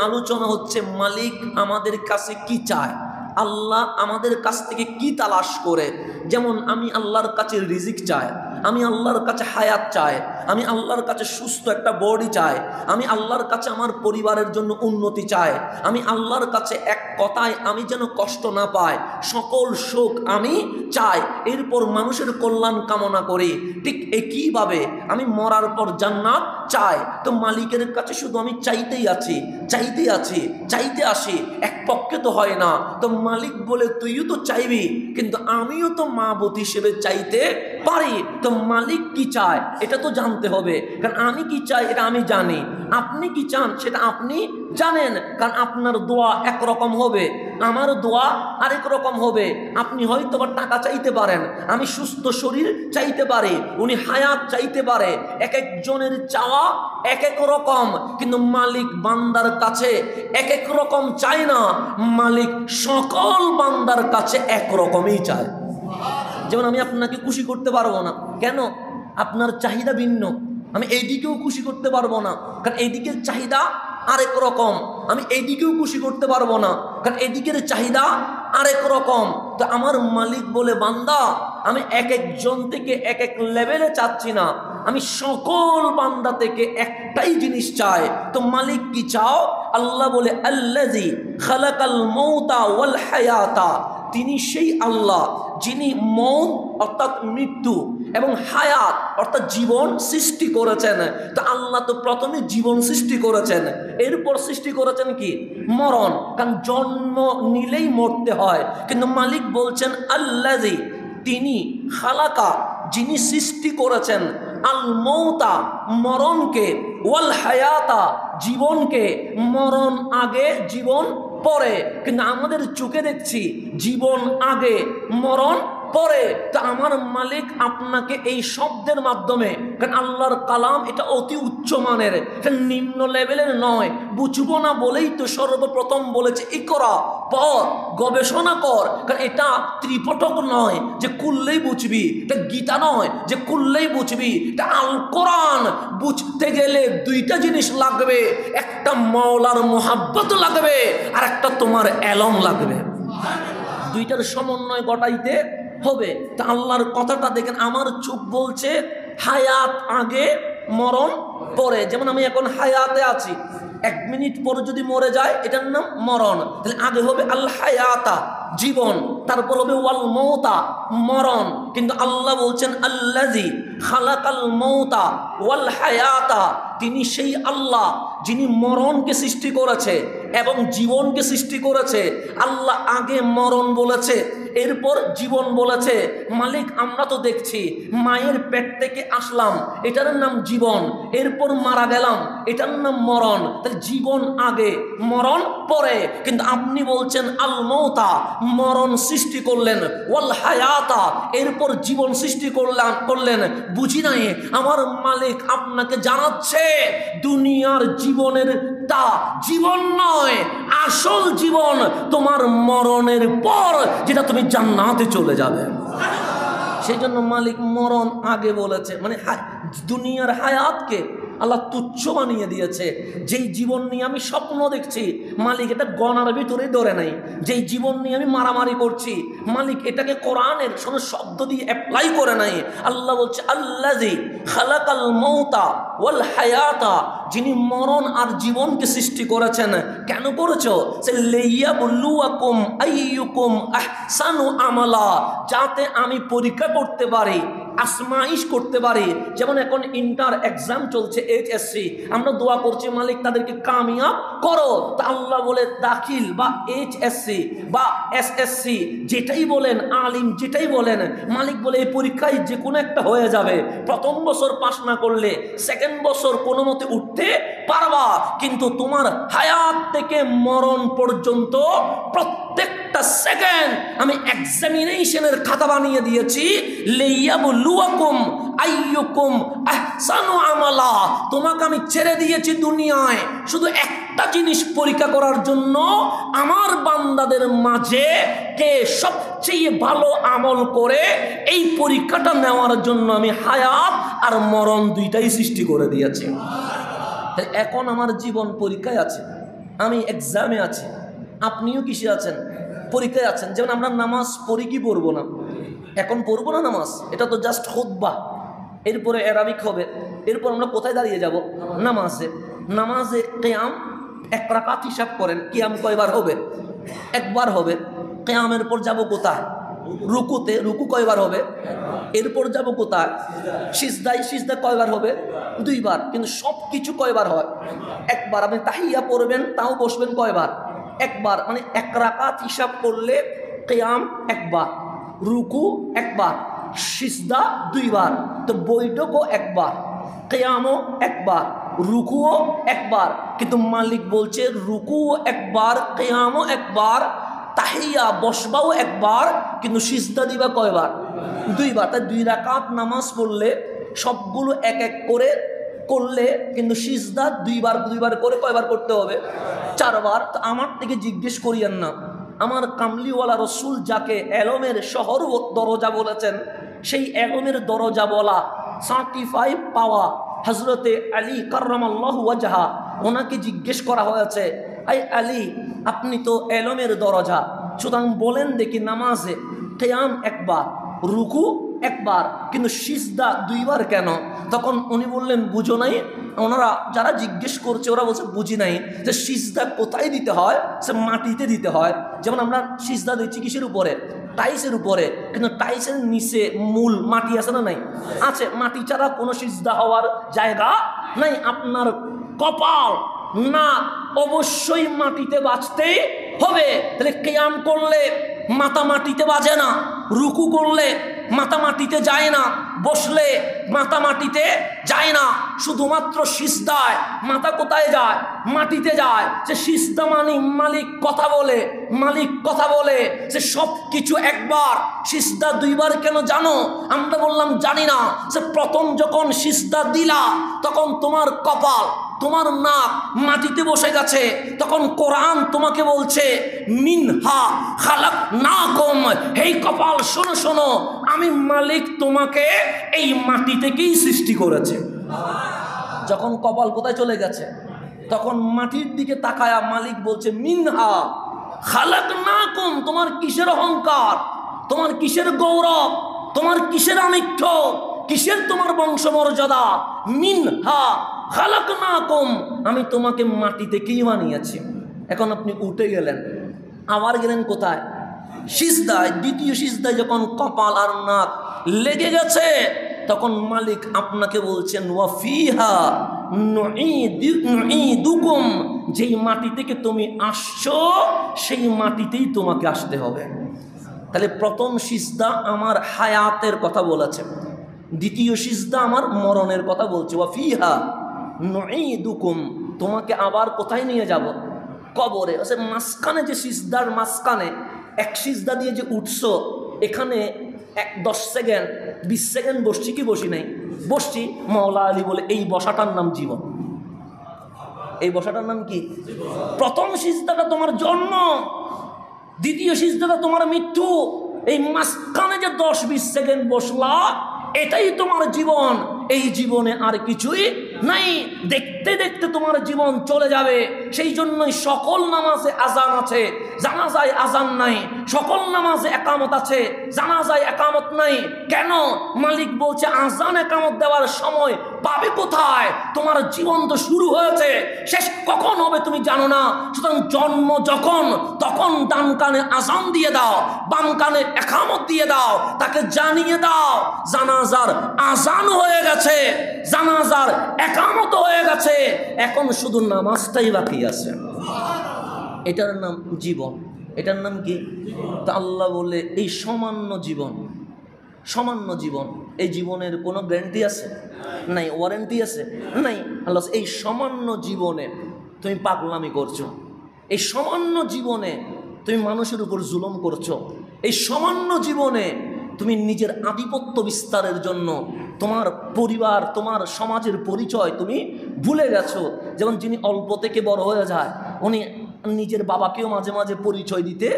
আলোচনা হচ্ছে মালিক আমাদের কাছে কি চায়, আল্লাহ আমাদের কাছ থেকে কি তালাশ করে। যেমন আমি আল্লাহর কাছে রিজিক চাই, আমি আল্লাহর কাছে হায়াত চাই, আমি আল্লাহর কাছে সুস্থ একটা বডি চাই, আমি আল্লাহর কাছে আমার পরিবারের জন্য উন্নতি চাই, আমি আল্লাহর কাছে এক কথায় আমি যেন কষ্ট না পাই, সকল সুখ আমি চাই, এরপর মানুষের কল্যাণ কামনা করি। ঠিক একইভাবে আমি মরার পর জান্নাত চাই। তো মালিকের কাছে শুধু আমি চাইতেই আছি, চাইতে আছি, চাইতে আসি, এক পক্ষে তো হয় না। তো মালিক বলে তুইও তো চাইবি, কিন্তু আমিও তো মাবুদ হিসেবে চাইতে পারি। তো মালিক কি চায় এটা তো জানতে হবে, কারণ আমি কি চাই এটা আমি জানি, আপনি কি চান সেটা আপনি জানেন। কারণ আপনার দোয়া একরকম হবে, আমার দোয়া আরেক রকম হবে। আপনি হয়তো বা টাকা চাইতে পারেন, আমি সুস্থ শরীর চাইতে পারি, উনি হায়াত চাইতে পারে। এক একজনের চাওয়া এক এক রকম, কিন্তু মালিক বান্দার কাছে এক এক রকম চায় না, মালিক সকল বান্দার কাছে একরকমই চায়। যেমন আমি আপনাকে খুশি করতে পারবো না, কেন? আপনার চাহিদা ভিন্ন। আমি এইদিকেও খুশি করতে পারবো না, কারণ এইদিকের চাহিদা আরেক রকম। আমি এইদিকেও খুশি করতে পারবো না, কারণ এদিকের চাহিদা আরেক রকম। তো আমার মালিক বলে বান্দা আমি এক একজন থেকে এক এক লেভেলে চাচ্ছি না, আমি সকল বান্দা থেকে একটাই জিনিস চাই। তো মালিক কি চাও? আল্লাহ বলে আল্লাযী খালাকাল মাউতা ওয়াল হায়াতা, তিনি সেই আল্লাহ যিনি মৌত অর্থাৎ মৃত্যু এবং হায়াত অর্থাৎ জীবন সৃষ্টি করেছেন। তো আল্লাহ তো প্রথমে জীবন সৃষ্টি করেছেন, এরপর সৃষ্টি করেছেন কি? মরণ। কারণ জন্ম নিলেই মরতে হয়, কিন্তু মালিক বলছেন আল্লাযী, তিনি খালাকা, যিনি সৃষ্টি করেছেন, আল মৌতা, মরণকে, ওয়াল হায়াতা, জীবনকে। মরণ আগে জীবন পরে, কিন্তু আমাদের চোখে দেখছি জীবন আগে মরণ পরে। তা আমার মালিক আপনাকে এই শব্দের মাধ্যমে, কারণ আল্লাহর কালাম এটা অতি উচ্চ মানের, এটা নিম্ন লেভেলের নয়। বুঝবো না বলেই তো সর্বপ্রথম বলেছে ইকরা, পড়, গবেষণা কর। কারণ এটা ত্রিপটক নয় যে কুললেই বুঝবি, এটা গীতা নয় যে কুললেই বুঝবি, এটা আল কোরআন। বুঝতে গেলে দুইটা জিনিস লাগবে, একটা মাওলার মোহাব্বত লাগবে, আর একটা তোমার এলম লাগবে। দুইটার সমন্বয় ঘটাইতে হবে। তা আল্লাহর কথাটা দেখেন, আমার চোখ বলছে হায়াত আগে মরণ পরে। যেমন আমি এখন হায়াতে আছি, 1 মিনিট পরে যদি মরে যায় এটার নাম মরণ। তাহলে আগে হবে আল হায়াতা, জীবন, তারপর হবে ওয়াল মৌতা, মরণ। কিন্তু আল্লাহ বলছেন আল্লাযী খালাকাল মৌতা ওয়াল হায়াতা, তিনি সেই আল্লাহ যিনি মরণকে সৃষ্টি করেছে এবং জীবনকে সৃষ্টি করেছে। আল্লাহ আগে মরণ বলেছে, এরপর জীবন বলেছে। মালিক আমরা তো দেখছি মায়ের পেট থেকে আসলাম, এটার নাম জীবন, এরপর মারা গেলাম, এটার নাম মরণ। তাহলে জীবন আগে মরণ পরে। কিন্তু আপনি বলছেন আল মৌতা, মরণ সৃষ্টি করলেন, ওয়াল হায়াতা, এরপর জীবন সৃষ্টি করলেন। বুঝি নাই আমার মালিক আপনাকে জানাচ্ছে দুনিয়ার জীবনের তা জীবন নয়, আসল জীবন তোমার মরণের পর, যেটা তুমি জান্নাতে চলে যাবে। সেই জন্য মালিক মরণ আগে বলেছে, মানে দুনিয়ার হায়াতকে আল্লাহ তুচ্ছ বানিয়ে দিয়েছে। যেই জীবন নিয়ে আমি স্বপ্ন দেখছি, মালিক এটা গণার ভিতরে ধরে নাই। যেই জীবন নিয়ে আমি মারামারি করছি, মালিক এটাকে কোরআনের কোনো শব্দ দিয়ে অ্যাপ্লাই করে নাই। আল্লাহ বলছে আল্লাযী খালাকাল মাউতা ওয়াল হায়াতা, যিনি মরণ আর জীবনকে সৃষ্টি করেছেন। কেন করেছো? সে লিয়াবলুয়াকুম আইয়ুকুম আহসানু আমালা, যাতে আমি পরীক্ষা করতে পারি, আজমাইশ করতে পারি। যেমন এখন ইন্টার এক্সাম চলছে, HSC, আমরা দোয়া করছি মালিক তাদেরকে কামিয়াব করো। তা আল্লাহ বলে দাখিল বা HSC বা SSC যেটাই বলেন, আলিম যেটাই বলেন, মালিক বলে এই পরীক্ষায় যে কোনো একটা হয়ে যাবে। প্রথম বছর পাস না করলে সেকেন্ড বছর কোনো মতে উঠতে পারবা, কিন্তু তোমার হায়াত থেকে মরণ পর্যন্ত প্রত্যেকটা সেকেন্ড আমি এক্সামিনেশনের খাতা বানিয়ে দিয়েছি। লিয়াবলুয়াকুম আইয়ুকুম আহসানু আমালা, তোমাকে আমি ছেড়ে দিয়েছি দুনিয়ায় শুধু একটা জিনিস পরীক্ষা করার জন্য, আমার বান্দাদের মাঝে কে সবচেয়ে ভালো আমল করে। এই পরীক্ষাটা নেওয়ার জন্য আমি হায়াত আর মরণ দুইটাই সৃষ্টি করে দিয়েছি। এখন আমার জীবন পরীক্ষায় আছে, আমি এক্সামে আছি, আপনিও কিসে আছেন? পরীক্ষায় আছেন। যেমন আমরা নামাজ পড়ি কি পড়বো না? এখন পড়বো না নামাজ, এটা তো জাস্ট খুতবা, এরপরে অ্যারাবিক হবে, এরপর আমরা কোথায় দাঁড়িয়ে যাব? নামাজে। নামাজে কিয়াম এক রাকাত হিসাব করেন, কিয়াম কয়বার হবে? একবার হবে। কিয়ামের পর যাব কোথায়? রুকুতে। রুকু কয়বার হবে? এরপর যাব কোথায়? সিজদায়। সিজদা কয়বার হবে? দুইবার। কিন্তু সব কিছু কয়বার হয়? একবার। আপনি তাহিয়া পড়বেন, তাও বসবেন কয়বার? একবার। মানে এক রাকাত হিসাব করলে কিয়াম একবার, রুকু একবার, সিজদা দুইবার, তো বৈঠকও একবার, কিয়ামও একবার, রুকুও একবার। কিন্তু মালিক বলছে রুকুও একবার, কিয়ামও একবার, তাহিয়া বসবাও একবার, কিন্তু সিজদা দিবা কয়বার? দুইবার। তাই 2 রাকাত নামাজ পড়লে সবগুলো এক এক করে করলে কিন্তু সিজদা দুইবার দুইবার করে কয়বার করতে হবে? 4 বার। তো আমার থেকে জিজ্ঞেস করিয়েন না, আমার কামলিওয়ালা রসুল যাকে এলমের শহর দরজা বলেছেন, সেই এলমের দরজা বলা সার্টিফাই পাওয়া হজরতে আলী কাররামাল্লাহু ওয়াজহা, ওনাকে জিজ্ঞেস করা হয়েছে, আই আলী, আপনি তো এলমের দরজা, সুতরাং বলেন দেখি নামাজে কিয়াম একবার, রুকু একবার, কিন্তু সিজদা দুইবার কেন? তখন উনি বললেন বুঝো নাই? ওনারা যারা জিজ্ঞেস করছে ওরা বলছে বুঝি নাই যে সিজদা কোথায় দিতে হয়, সে মাটিতে দিতে হয়। যেমন আমরা সিজদা দিচ্ছি কিসের উপরে? টাইসের উপরে, কিন্তু টাইসের নিচে মূল মাটি আছে না? নাই, আছে। মাটি ছাড়া কোনো সিজদা হওয়ার জায়গা নাই। আপনার কপাল না অবশ্যই মাটিতে বাজতেই হবে। তাহলে কিয়াম করলে মাথা মাটিতে বাজে না, রুকু করলে মাথা মাটিতে যায় না, বসলে মাথা মাটিতে যায় না, শুধুমাত্র সিজদায় মাথা কোথায় যায়? মাটিতে যায়। সে সিজদা মানে মালিক কথা বলে, মালিক কথা বলে, সে সব কিছু একবার। সিজদা দুইবার কেন জানো? আমরা বললাম জানি না। সে প্রথম যখন সিজদা দিলা তখন তোমার কপাল, তোমার নাক মাটিতে বসে গেছে, তখন কোরআন তোমাকে বলছে মিনহা খালাকনাকুম, এই কপাল শোনো শোনো, আমি মালিক তোমাকে এই মাটি থেকেই সৃষ্টি করেছে। যখন কপাল কোথায় চলে গেছে তখন মাটির দিকে তাকায়া মালিক বলছে মিনহা খালাকনাকুম, তোমার কিসের অহংকার, তোমার কিসের গৌরব, তোমার কিসের আমিত্ব, কিসের তোমার বংশমর্যাদা? মিনহা খালাকনাকুম, আমি তোমাকে মাটি থেকেই বানিয়েছি। এখন আপনি উঠে গেলেন, আবার গেলেন কোথায়? সিজদায়। দ্বিতীয় সিজদায় যখন কপাল আর নাক লেগে গেছে তখন মালিক আপনাকে বলছেন ওয়াফিহা নুঈদুকুম, যেই মাটি থেকে তুমি আসছো সেই মাটিতেই তোমাকে আসতে হবে। তাহলে প্রথম সিজদা আমার হায়াতের কথা বলেছে, দ্বিতীয় সিজদা আমার মরণের কথা বলছে। ওয়াফিহা নুঈদুকুম, তোমাকে আবার কোথায় নিয়ে যাব? কবরে। মাঝখানে যে সিজদার মাঝখানে এক সিজদা দিয়ে যে উঠছো, এখানে 10 সেকেন্ড 20 সেকেন্ড বসছি কি বসি নাই? বসছি। মাওলা আলী বলে এই বসাটার নাম জীবন। এই বসাটার নাম কি? প্রথম সিজদাটা তোমার জন্ম, দ্বিতীয় সিজদাটা তোমার মৃত্যু। এই মাঝখানে যে 10-20 সেকেন্ড বসলা, এটাই তোমার জীবন। এই জীবনে আর কিছুই নাই। দেখতে দেখতে তোমার জীবন চলে যাবে। সেই জন্যই সকল নামাজে আজান আছে, জানাজায় আজান নাই। সকল নামাজে একামত আছে, জানাজায় একামত নাই। কেন? মালিক বলছে আজান একামত দেওয়ার সময় পাবে কোথায়? তোমার জীবন তো শুরু হয়েছে, শেষ কখন হবে তুমি জানো না। সুতরাং জন্ম যখন, তখন ডান কানে আজান দিয়ে দাও, বাম কানে একামত দিয়ে দাও, তাকে জানিয়ে দাও জানাজার আজান হয়ে গেছে, জানাজার একামত হয়ে গেছে, এখন শুধু নামাজটাই বাকি আছে। এটার নাম জীবন। এটার নাম কি? তা আল্লাহ বলে এই সামান্য জীবন, সামান্য জীবন, এই জীবনের কোনো গ্যারান্টি আছে? নাই। ওয়ারেন্টি আছে? নাই। আল্লাহ এই সামান্য জীবনে তুমি পাগলামি করছো, এই সামান্য জীবনে তুমি মানুষের উপর জুলুম করছো, এই সামান্য জীবনে তুমি নিজের আধিপত্য বিস্তারের জন্য তোমার পরিবার, তোমার সমাজের পরিচয় তুমি ভুলে গেছো। যেমন যিনি অল্প থেকে বড় হয়ে যায়, উনি নিজের বাবাকেও মাঝে মাঝে পরিচয় দিতে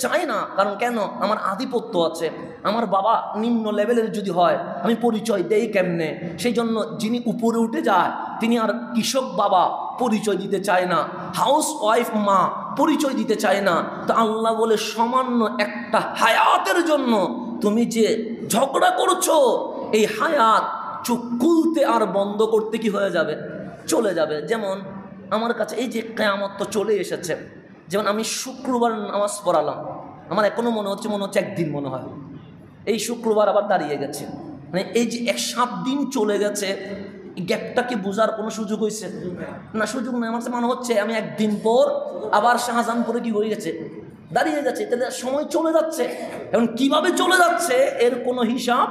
চায় না। কারণ কেন? আমার আধিপত্য আছে, আমার বাবা নিম্ন লেভেলের যদি হয় আমি পরিচয় দেই কেমনে? সেই জন্য যিনি উপরে উঠে যায় তিনি আর কৃষক বাবা পরিচয় দিতে চায় না। হাউস ওয়াইফ মা পরিচয় দিতে চায় না, তো আল্লাহ বলে সামান্য একটা হায়াতের জন্য তুমি যে ঝগড়া করছো, এই হায়াত চোখ খুলতে আর বন্ধ করতে কি হয়ে যাবে, চলে যাবে। যেমন আমার কাছে এই যে কিয়ামত তো চলে এসেছে, যেমন আমি শুক্রবার নামাজ পড়ালাম, আমার এখনো মনে হচ্ছে একদিন মনে হয়, এই শুক্রবার আবার দাঁড়িয়ে গেছে, মানে এই যে 7 দিন চলে গেছে, এই গ্যাপটাকে বোঝার কোনো সুযোগ হয়েছে না? সুযোগ নেই। আমার মনে হচ্ছে আমি একদিন পর আবার শাহজাহানপুরে কি হয়ে গেছে, দাঁড়িয়ে গেছে। তাহলে সময় চলে যাচ্ছে, এখন কিভাবে চলে যাচ্ছে এর কোনো হিসাব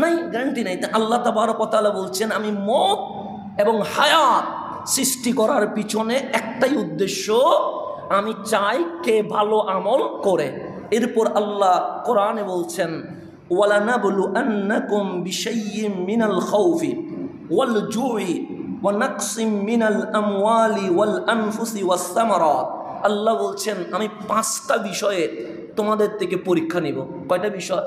নাই, গ্যারান্টি নাই। আল্লাহ তাবারক ওয়া তাআলা বলছেন আমি মত এবং হায়াত সৃষ্টি করার পিছনে একটাই উদ্দেশ্য, আমি চাই কে ভালো আমল করে। এরপর আল্লাহ কোরআনে বলছেন ওয়ালানাবলুআন্নাকুম বিশাইয়্যিম মিনাল খাউফি ওয়াল জুই ওয়া নাকসিম মিনাল আমওয়ালি ওয়াল আনফুসি ওয়াস সামারাত। আল্লাহ বলছেন আমি 5টা বিষয়ে তোমাদের থেকে পরীক্ষা নিব। কয়টা বিষয়?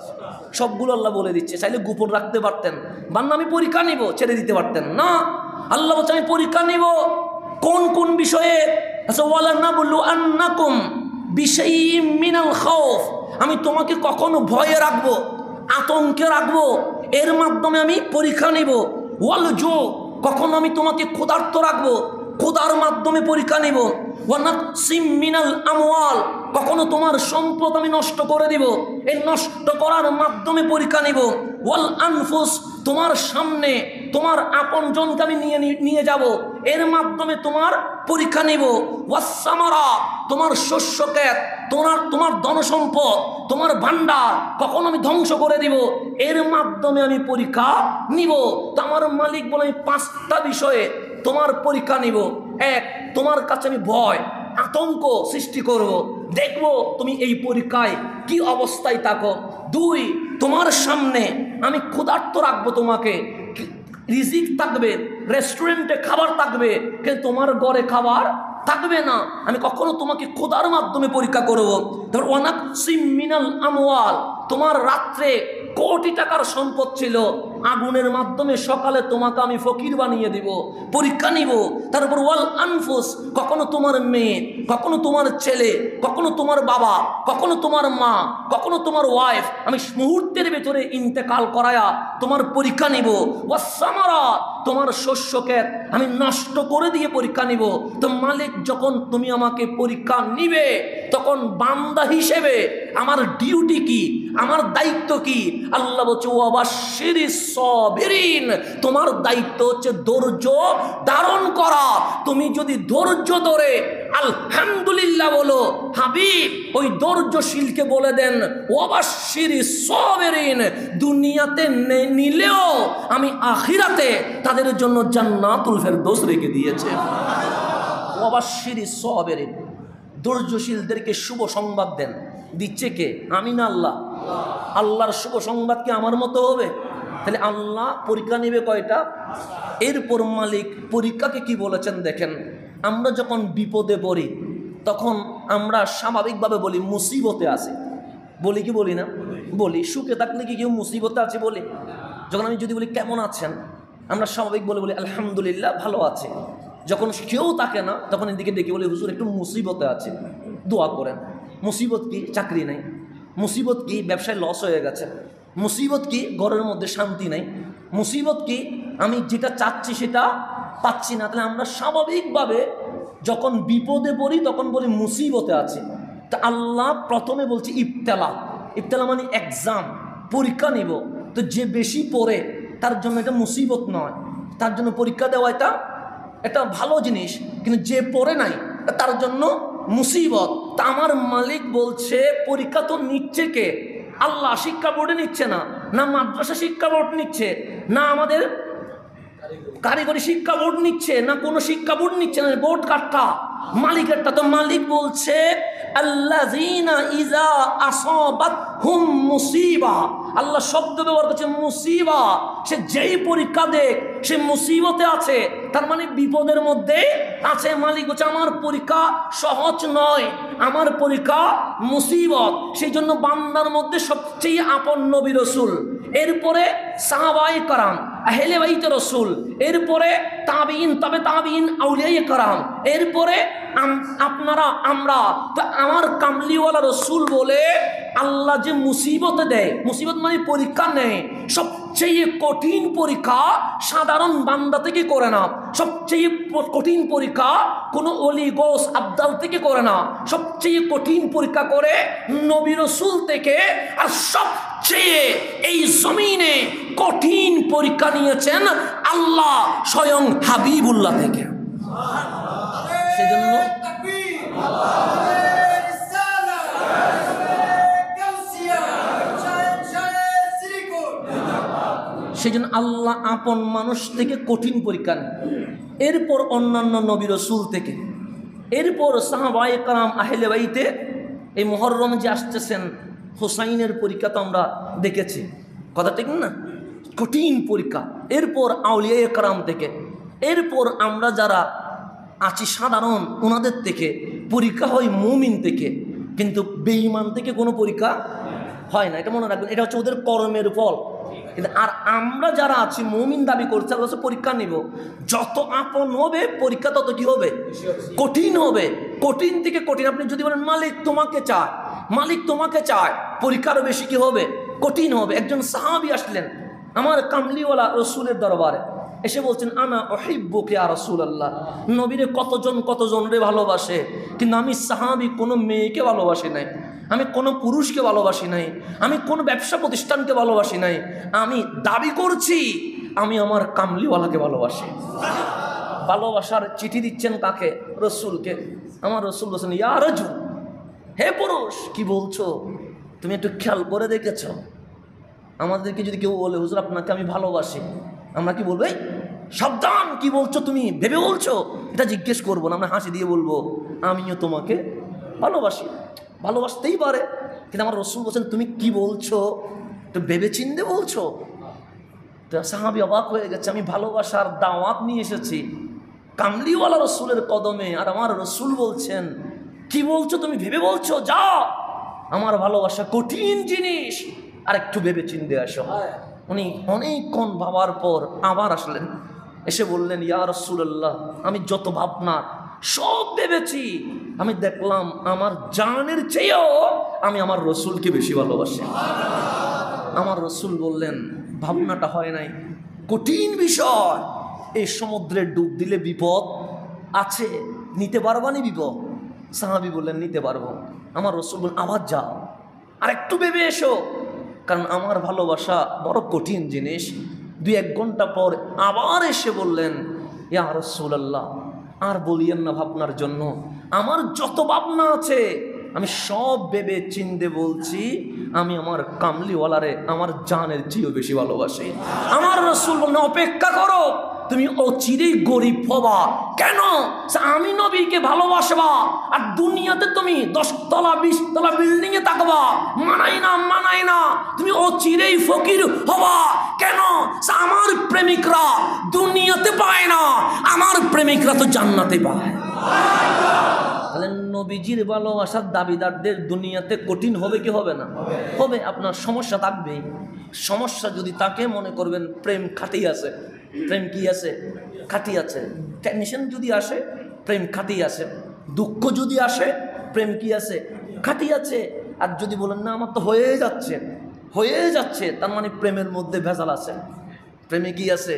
সবগুলো আল্লাহ বলে দিচ্ছে, চাইলে গোপন রাখতে পারতেন, বান্দা আমি পরীক্ষা নিব ছেড়ে দিতে পারতেন না। আল্লাহ বলছে আমি পরীক্ষা নিব। কোন কোন বিষয়ে? আচ্ছা, ওয়ালানাবলুআন্নাকুম বিশাইয়্যিম মিনাল খাউফ, আমি তোমাকে কখনো ভয়ে রাখবো, আতঙ্কে রাখবো, এর মাধ্যমে আমি পরীক্ষা নিব। ওয়াল জু, কখনো আমি তোমাকে ক্ষুধার্ত রাখবো, ক্ষুধার মাধ্যমে পরীক্ষা নিব। ওয়া নাকসিম মিনাল আমওয়াল, কখনো তোমার সম্পদ আমি নষ্ট করে দিব, এই নষ্ট করার মাধ্যমে পরীক্ষা নিব। ওয়াল আনফুস, তোমার সামনে তোমার আপনজনকে আমি নিয়ে যাব, এর মাধ্যমে তোমার পরীক্ষা নিব। ওয়াস সামারা, তোমার শস্য ক্ষেত, তোমার ধনসম্পদ, তোমার ভান্ডার কখনো আমি ধ্বংস করে দিব, এর মাধ্যমে আমি পরীক্ষা নিব। তো আমার মালিক বলে আমি 5টা বিষয়ে তোমার পরীক্ষা নিব। 1, তোমার কাছে আমি ভয় আতঙ্ক সৃষ্টি করব, দেখব তুমি এই পরীক্ষায় কি অবস্থায় থাকো। 2, তোমার সামনে আমি ক্ষুধার্ত রাখবো, তোমাকে রিজিক থাকবে, রেস্টুরেন্টে খাবার থাকবে, কিন্তু তোমার ঘরে খাবার থাকবে না, আমি কখনো তোমাকে ক্ষুধার মাধ্যমে পরীক্ষা করব। তারপর ওয়ানাকসিম মিনাল আমওয়াল, তোমার রাত্রে কোটি টাকার সম্পদ ছিল, আগুনের মাধ্যমে সকালে তোমাকে আমি ফকির বানিয়ে দিব, পরীক্ষা নিব। তারপর ওয়াল আনফুস, কখনো তোমার মেয়ে, কখনো তোমার ছেলে, কখনো তোমার বাবা, কখনো তোমার মা, কখনো তোমার ওয়াইফ, আমি মুহূর্তের ভেতরে ইন্তেকাল করায়া তোমার পরীক্ষা নিব। ওয়াস সামারা, তোমার শস্য ক্ষেত আমি নষ্ট করে দিয়ে পরীক্ষা নিব। তো মালিক যখন তুমি আমাকে পরীক্ষা নিবে, তখন বান্দা হিসেবে আমার ডিউটি কি, আমার দায়িত্ব কি? আল্লাহ বলছে ওয়াবাশশিরিস সাবিরিন, তোমার দায়িত্ব হচ্ছে ধৈর্য ধারণ করা। তুমি যদি ধৈর্য ধরে আলহামদুলিল্লাহ বলো, হাবিব ওই ধৈর্যশীলকে বলে দেন ওয়াবাশশিরিস সাবিরিন, দুনিয়াতে নিলেও আমি আখিরাতে তাদের জন্য জান্নাতুল ফেরদৌস রেখে দিয়েছে। ওয়াবাশশিরিস সাবিরিন, ধৈর্যশীলদেরকে শুভ সংবাদ দেন। দিচ্ছে কে? আমি না আল্লাহ? আল্লাহর শুভ সংবাদ কি আমার মতো হবে? তাহলে আল্লাহ পরীক্ষা নেবে কয়টা? এরপর মালিক পরীক্ষাকে কি বলেছেন দেখেন, আমরা যখন বিপদে পড়ি তখন আমরা স্বাভাবিকভাবে বলি মুসিবতে আছে, বলি কি বলি না? বলি। সুখে থাকলে কি কেউ মুসিবতে আছে বলি? যখন আমি যদি বলি কেমন আছেন, আমরা স্বাভাবিক বলি আলহামদুলিল্লাহ ভালো আছে। যখন কেউ থাকে না তখন এদিকে ডেকে বলি হুজুর একটু মুসিবতে আছে, দোয়া করেন। মুসিবত কি? চাকরি নেই। মুসিবত কি? ব্যবসায় লস হয়ে গেছে। মুসিবত কি? ঘরের মধ্যে শান্তি নেই। মুসিবত কি? আমি যেটা চাচ্ছি সেটা পাচ্ছি না। তাহলে আমরা স্বাভাবিকভাবে যখন বিপদে পড়ি তখন বলি মুসিবতে আছে। তা আল্লাহ প্রথমে বলছে ইবতেলা। ইবতেলা মানে এক্সাম, পরীক্ষা নিব। তো যে বেশি পড়ে তার জন্য এটা মুসিবত নয়, তার জন্য পরীক্ষা দেওয়া এটা ভালো জিনিস। কিন্তু যে পড়ে নাই তার জন্য মুসিবত। তা আমার মালিক বলছে পরীক্ষা তো নিচ্ছে কে? আল্লাহ। শিক্ষা বোর্ডে নিচ্ছে না, না মাদ্রাসা শিক্ষা বোর্ড নিচ্ছে, না আমাদের কারিগরি শিক্ষা বোর্ড নিচ্ছে, না কোনো শিক্ষা বোর্ড নিচ্ছে না। বোর্ড কারটা? মালিকেরটা। তো মালিক বলছে আল্লাযীনা ইযা আসাবাতহুম মুসিবা, আল্লাহ শব্দ ব্যবহার করছে মুসিবা। সে যেই পরীক্ষা দেখ সে মুসিবতে আছে, তার মানে বিপদের মধ্যে আছে। মালিক বলছে আমার পরীক্ষা সহজ নয়, আমার পরীক্ষা মুসিবত। সেই জন্য বান্দার মধ্যে সবচেয়ে আপন নবী রাসূল, এরপরে সাহাবায়ে কেরাম, আহলে বাইত রসুল, এরপরে তাবিঈন, তবে তাবিঈন, আউলিয়ায়ে কেরাম, এরপরে আমরা তো আমার কামলিওয়ালা রসুল বলে আল্লাহ যে মুসিবতে দেয়, মুসিবত মানে পরীক্ষা নেয়, সবচেয়ে কঠিন পরীক্ষা সাধারণ বান্দা থেকে করে না, সবচেয়ে কঠিন পরীক্ষা কোনো অলি গোস আবদাল থেকে করে না, সবচেয়ে কঠিন পরীক্ষা করে নবী রসুল থেকে। আর সবচেয়ে এই জমিনে কঠিন পরীক্ষা নিয়েছেন আল্লাহ স্বয়ং হাবিবুল্লাহ থেকে। সেজন্য সেজন্য আল্লাহ আপন মানুষ থেকে কঠিন পরীক্ষা নেন, এরপর অন্যান্য নবী রসুল থেকে, এরপর সাহাবায়ে কেরাম আহলে বাইতে। এই মুহররম যে আসতেছেন, হুসাইনের পরীক্ষা তো আমরা দেখেছি, কথা ঠিক না? কঠিন পরীক্ষা। এরপর আউলিয়ায়ে কেরাম থেকে, এরপর আমরা যারা আছি সাধারণ ওনাদের থেকে পরীক্ষা হয় মুমিন থেকে, কিন্তু বেঈমান থেকে কোনো পরীক্ষা হয় না, এটা মনে রাখবেন। এটা হচ্ছে ওদের কর্মের ফল। কিন্তু আর আমরা যারা আছি মুমিন দাবি করছি, আল্লাহ পরীক্ষা নিব, যত আপন হবে পরীক্ষা তত কি হবে? কঠিন হবে। কঠিন থেকে কঠিন। আপনি যদি বলেন মালিক তোমাকে চায়, মালিক তোমাকে চায়, পরীক্ষারও বেশি কি হবে? কঠিন হবে। একজন সাহাবী আসলেন আমার কামলিওয়ালা রসুলের দরবারে, এসে বলছেন আনা উহিব্বুকা ইয়া রাসূলুল্লাহ, নবীরে কতজন রে ভালোবাসে, কিন্তু আমি সাহাবী কোনো মেয়েকে ভালোবাসি নাই, আমি কোনো পুরুষকে ভালোবাসি নাই, আমি কোনো ব্যবসা প্রতিষ্ঠানকে ভালোবাসি নাই, আমি দাবি করছি আমি আমার কামলিওয়ালাকে ভালোবাসি। ভালোবাসার চিঠি দিচ্ছেন কাকে? রসুলকে। আমার রসুল বলছেন ইয়া রাজুল, হে পুরুষ, কি বলছো? তুমি একটু খেয়াল করে দেখেছ? আমাদেরকে যদি কেউ বলে হুজুর আপনাকে আমি ভালোবাসি, আমরা কি বলবো? সাবধান, কি বলছো তুমি? ভেবে বলছো? এটা জিজ্ঞেস করবো না, আমরা হাসি দিয়ে বলবো আমিও তোমাকে ভালোবাসি। ভালোবাসতেই পারে, কিন্তু আমার রসুল বলছেন তুমি কি বলছো, তো ভেবে চিন্তে বলছো? তো সাহাবী অবাক হয়ে গেছে, আমি ভালোবাসার দাওয়াত নিয়ে এসেছি কামলিওয়ালা রসুলের কদমে, আর আমার রসুল বলছেন কি বলছো তুমি? ভেবে বলছো? যাও, আমার ভালোবাসা কঠিন জিনিস, আর একটু ভেবে চিন্তে আসো। উনি অনেকক্ষণ ভাবার পর আবার আসলেন, এসে বললেন ইয়া রাসূলুল্লাহ, আমি যত ভাবনা সব ভেবেছি, আমি দেখলাম আমার জানের চেয়েও আমি আমার রসুলকে বেশি ভালোবাসি। আমার রসুল বললেন ভাবনাটা হয় নাই, কঠিন বিষয়, এই সমুদ্রে ডুব দিলে বিপদ আছে, নিতে পারবানি বিপদ? সাহাবী বললেন নিতে পারবো। আমার রসুল বললেন আবার যাও, আর একটু ভেবে এসো, কারণ আমার ভালোবাসা বড় কঠিন জিনিস। 2-1 ঘন্টা পর আবার এসে বললেন ইয়া রাসূলুল্লাহ, আর বলিয়েন না ভাবনার জন্য, আমার যত ভাবনা আছে আমি সব ভেবে চিন্তে বলছি আমি আমার কামলিওয়ালারে আমার জানের চেয়েও বেশি ভালোবাসি। আমার রাসূল বললেন অপেক্ষা করো, তুমি অচিরেই গরিব হবা। কেন? আমি নবীকে ভালোবাসবা আর দুনিয়াতে তুমি 10 তলা 20 তলা বিল্ডিং এ থাকবা, মানাই না, তুমি অচিরেই ফকির হবা। কেন? আমার প্রেমিকরা দুনিয়াতে পায় না, আমার প্রেমিকরা তো জান্নাতে পায়। তাহলে নবীজির ভালোবাসার দাবিদারদের দুনিয়াতে কঠিন হবে কি হবে না? হবে। আপনার সমস্যা থাকবে, সমস্যা যদি তাকে মনে করবেন প্রেম খাটি আছে, প্রেম কি আছে? খাটি আছে। টেনশন যদি আসে প্রেম খাটি আছে, দুঃখ যদি আসে প্রেম কি আছে? খাটি আছে। আর যদি বলেন না আমার তো হয়ে যাচ্ছে, তার মানে প্রেমের মধ্যে ভেজাল আছে। প্রেমে কি আছে?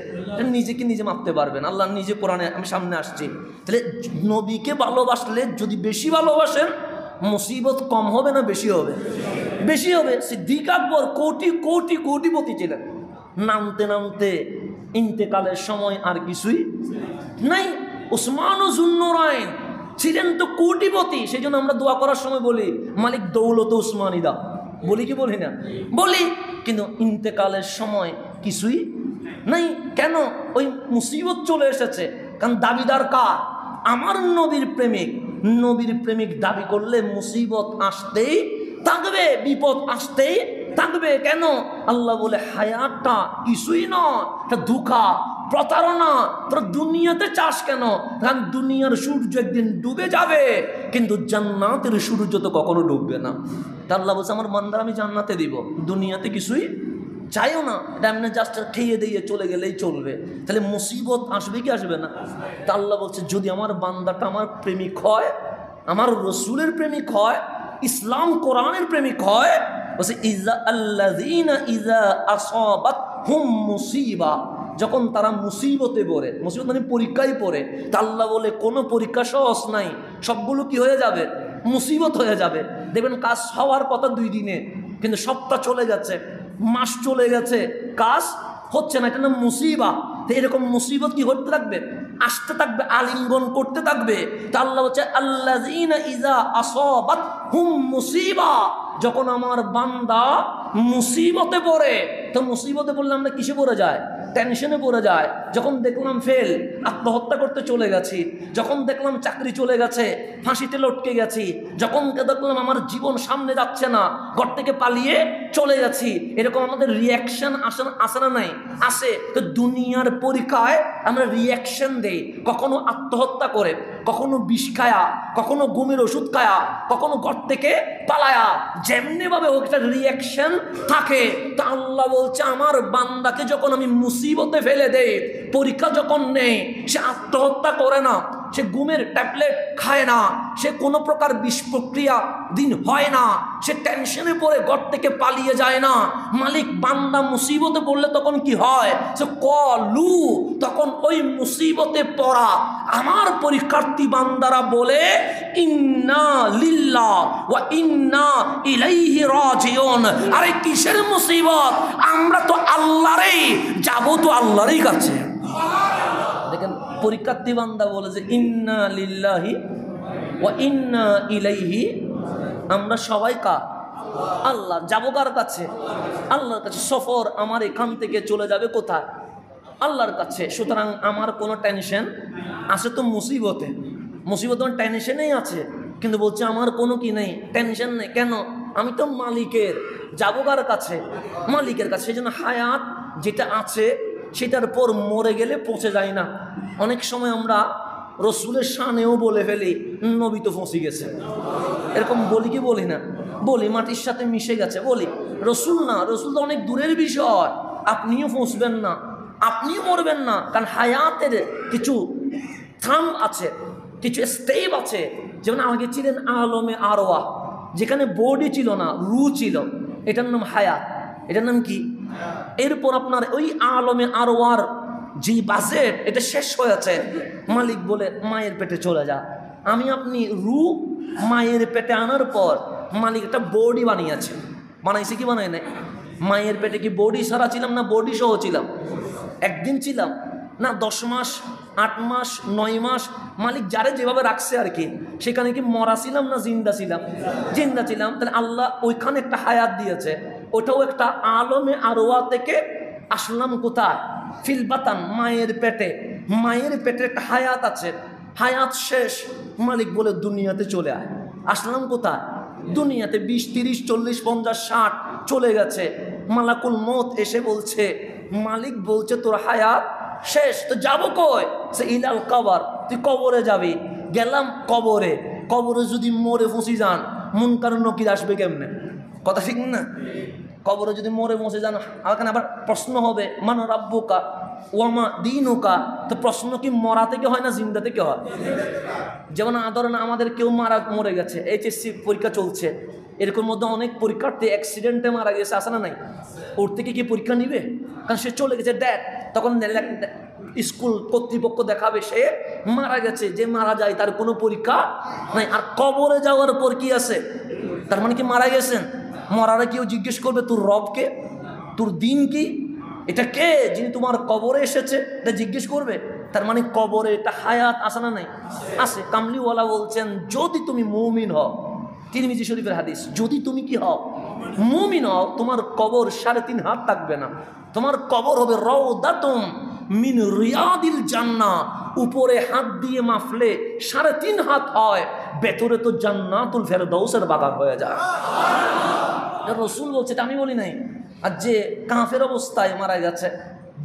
নিজেকে নিজে মাপতে পারবেন। আল্লাহ নিজে কোরআনে আমি সামনে আসছি। তাহলে নবীকে ভালোবাসলে যদি বেশি ভালোবাসেন, মুসিবত কম হবে না বেশি হবে? বেশি হবে। সিদ্দিক আকবর কোটিপতি ছিলেন, নামতে ইন্তেকালের সময় আর কিছুই নাই। উসমান ও যুন্নুরাইন ছিলেন তো কোটিপতি। সেই জন্য আমরা দোয়া করার সময় বলি মালিক দৌলত উসমানী দাও, বলি কি বলি না? বলি। কিন্তু ইন্তেকালের সময় কিছুই নাই। কেন? ওই মুসিবত চলে এসেছে। কারণ দাবিদার কার? আমার নবীর প্রেমিক দাবি করলে মুসিবত আসতেই থাকবে, বিপদ আসতেই থাকবে। কেন? আল্লাহ বলে হায়াতটা কিছুই নয়, এটা ধোঁকা, প্রতারণা। তোরা দুনিয়াতে চাস কেন? কারণ দুনিয়ার সূর্য একদিন ডুবে যাবে, কিন্তু জান্নাতের সূর্য তো কখনো ডুববে না। তা আল্লাহ বলছে আমার বান্দার আমি জান্নাতে দিব, দুনিয়াতে কিছুই চাইও না, এটা এমনি জাস্ট খেয়ে দিয়ে চলে গেলেই চলবে। তাহলে মুসিবত আসবে কি আসবে না? তা আল্লাহ বলছে যদি আমার বান্দাটা আমার প্রেমিক হয়, আমার রসুলের প্রেমিক হয়, ইসলাম কোরআনের প্রেমিক হয়, বলছে ইজা আল্লাযীনা ইজা আসাবাতহুম মুসিবা, যখন তারা মুসিবতে পড়ে, মুসিবত মানে পরীক্ষায় পড়ে, তা আল্লাহ বলে কোনো পরীক্ষা সহজ নাই, সবগুলো কি হয়ে যাবে? মুসিবত হয়ে যাবে। দেখবেন কাজ হওয়ার কথা 2 দিনে, কিন্তু সপ্তাহ চলে গেছে, মাস চলে গেছে, কাজ হচ্ছে না, এটা না মুসিবা। তো এরকম মুসিবত কি করতে থাকবে? আসতে থাকবে, আলিঙ্গন করতে থাকবে। তা আল্লাহ হচ্ছে আল্লাযীনা ইজা আসাবাতহুম মুসিবা, যখন আমার বান্দা মুসিবতে পড়ে। তো মুসিবতে পড়লে আমরা কিসে পড়ে যায়? টেনশনে পড়ে যায়। যখন দেখলাম ফেল, আত্মহত্যা করতে চলে গেছি, যখন দেখলাম চাকরি চলে গেছে, ফাঁসিতে লটকে গেছি, যখন দেখলাম আমার জীবন সামনে যাচ্ছে না, ঘর থেকে পালিয়ে চলে গেছি, এরকম আমাদের রিয়াকশন আসে না? নাই, আসে। তো দুনিয়ার পরীক্ষায় আমরা রিয়াকশন দেই, কখনো আত্মহত্যা করে, কখনো বিষ খায়া, কখনো ঘুমের ওষুধ খায়া, কখনো ঘর থেকে পালায়া, যেমনি ভাবে ওটা রিয়াকশন থাকে। তো আল্লাহ বলছে আমার বান্দাকে যখন আমি মুসিবতে ফেলে দেই, পরীক্ষা যখন নেই, সে আত্মহত্যা করে না, সে ঘুমের ট্যাবলেট খায় না, সে কোনো প্রকার বিষ প্রক্রিয়া দিন হয় না, সে টেনশনে পড়ে ঘর থেকে পালিয়ে যায় না। মালিক বান্দা মুসিবতে পড়লে তখন কি হয়? সে কলু, তখন ওই মুসিবতে পড়া আমার পরীক্ষার্থী বান্দারা বলে ইন্না লিল্লাহ ওয়া ইন্না ইলাইহি রাজিউন। আরে কিসের মুসিবত? আমরা তো আল্লাহরই যাব, তো আল্লাহরই কাছে। দেখেন পরীক্ষার্থী বান্দা বলে যে ইন্না লিল্লাহি ওয়া ইন্না ইলাইহি, আমরা সবাই আল্লাহ, যাবো কার কাছে? আল্লাহর কাছে। সফর আমার এখান থেকে চলে যাবে কোথায়? আল্লাহর কাছে। সুতরাং আমার কোনো টেনশন আছে তো মুসিবতে, মুসিবত আমার টেনশনেই আছে, কিন্তু বলছে আমার কোনো কি নেই, টেনশন নেই। কেন? আমি তো মালিকের, যাবো কার কাছে? মালিকের কাছে। সেই জন্য হায়াত যেটা আছে সেটার পর মরে গেলে পৌঁছে যায় না। অনেক সময় আমরা রসুলের শানেও বলে ফেলি নবী তো ফসে গেছে, এরকম বলি কি বলি না? বলি, মাটির সাথে মিশে গেছে বলি। রসুল না, রসুল তো অনেক দূরের বিষয়। আপনিও ফসবেন না, আপনিও মরবেন না, কারণ হায়াতের কিছু থাম আছে, কিছু স্টেপ আছে। যেমন আগে ছিলেন আলমে আরওয়া, যেখানে বডি ছিল না, রু ছিল, এটার নাম হায়াত। এটার নাম কি? এরপর আপনার ওই আলমে আরওয়ার যে বাজেট, এটা শেষ হয়েছে, মালিক বলে মায়ের পেটে চলে যা। আমি আপনি রু মায়ের পেটে আনার পর মালিক একটা বডি বানিয়েছে। বানাইছে কি বানায় নাই? মায়ের পেটে কি বডি সারা ছিলাম না বডি সহ ছিলাম? একদিন ছিলাম না 10 মাস, 8 মাস, 9 মাস, মালিক যারে যেভাবে রাখছে আর কি। সেখানে কি মরা ছিলাম না জিন্দা ছিলাম? জিন্দা ছিলাম। তাহলে আল্লাহ ওইখানে একটা হায়াত দিয়েছে, ওটাও একটা আলমে আরওয়া থেকে আসলাম কোথায়? ফিলবাতান, মায়ের পেটে। মায়ের পেটে একটা হায়াত আছে, হায়াত শেষ, মালিক বলে দুনিয়াতে চলে আয়। আসলাম কোথায়? দুনিয়াতে। 20, 30, 40, 50, 60 চলে গেছে। মালাকুল মউত এসে বলছে, মালিক বলছে তোর হায়াত শেষ, তো যাবো কই? সে ইলাল কবর, তুই কবরে যাবি। গেলাম কবরে, কবরে যদি মরে ফুঁসি যান, মুনকার নকির আসবে কেমনে? কথা ঠিক না? কবরে যদি মরে বসে যান, এখানে আবার প্রশ্ন হবে মান রাব্বুকা ওয়ামা দীনুকা। তো প্রশ্ন কি মরা থেকে হয় না জিন্দা থেকে হয়? যেমন ধরেন আমাদের কেউ মরে গেছে, এইচএসসি পরীক্ষা চলছে, এরকম মধ্যে অনেক পরীক্ষার্থী অ্যাক্সিডেন্টে মারা গেছে, আসে না নাই? ওর থেকে কি পরীক্ষা নিবে? কারণ সে চলে গেছে ড্যাড, তখন স্কুল কর্তৃপক্ষ দেখাবে সে মারা গেছে। যে মারা যায় তার কোনো পরীক্ষা নাই। আর কবরে যাওয়ার পর কি আছে? তার মানে কি মারা গেছেন? মরারে কেউ জিজ্ঞেস করবে তোর রবকে, তোর দিন কি, এটা কে যিনি তোমার কবরে এসেছে, এটা জিজ্ঞেস করবে। তার মানে কবরে এটা হায়াত আসে না নাই? আসে। কামলিওয়ালা বলছেন যদি তুমি মুমিন হও, তিরমিজি শরীফের হাদিস, যদি তুমি কি হও? মুমিন হও, তোমার কবর 3.5 হাত থাকবে না, তোমার কবর হবে রাউদাতুম মিন রিয়াদিল জান্নাহ। উপরে হাত দিয়ে মাফলে 3.5 হাত হয়, ভেতরে তো জান্নাতুল ফেরদাউসের বাগান হয়ে যায়। রসুল বলছে, এটা আমি বলি নাই। আর যে কাফের অবস্থায় মারা গেছে,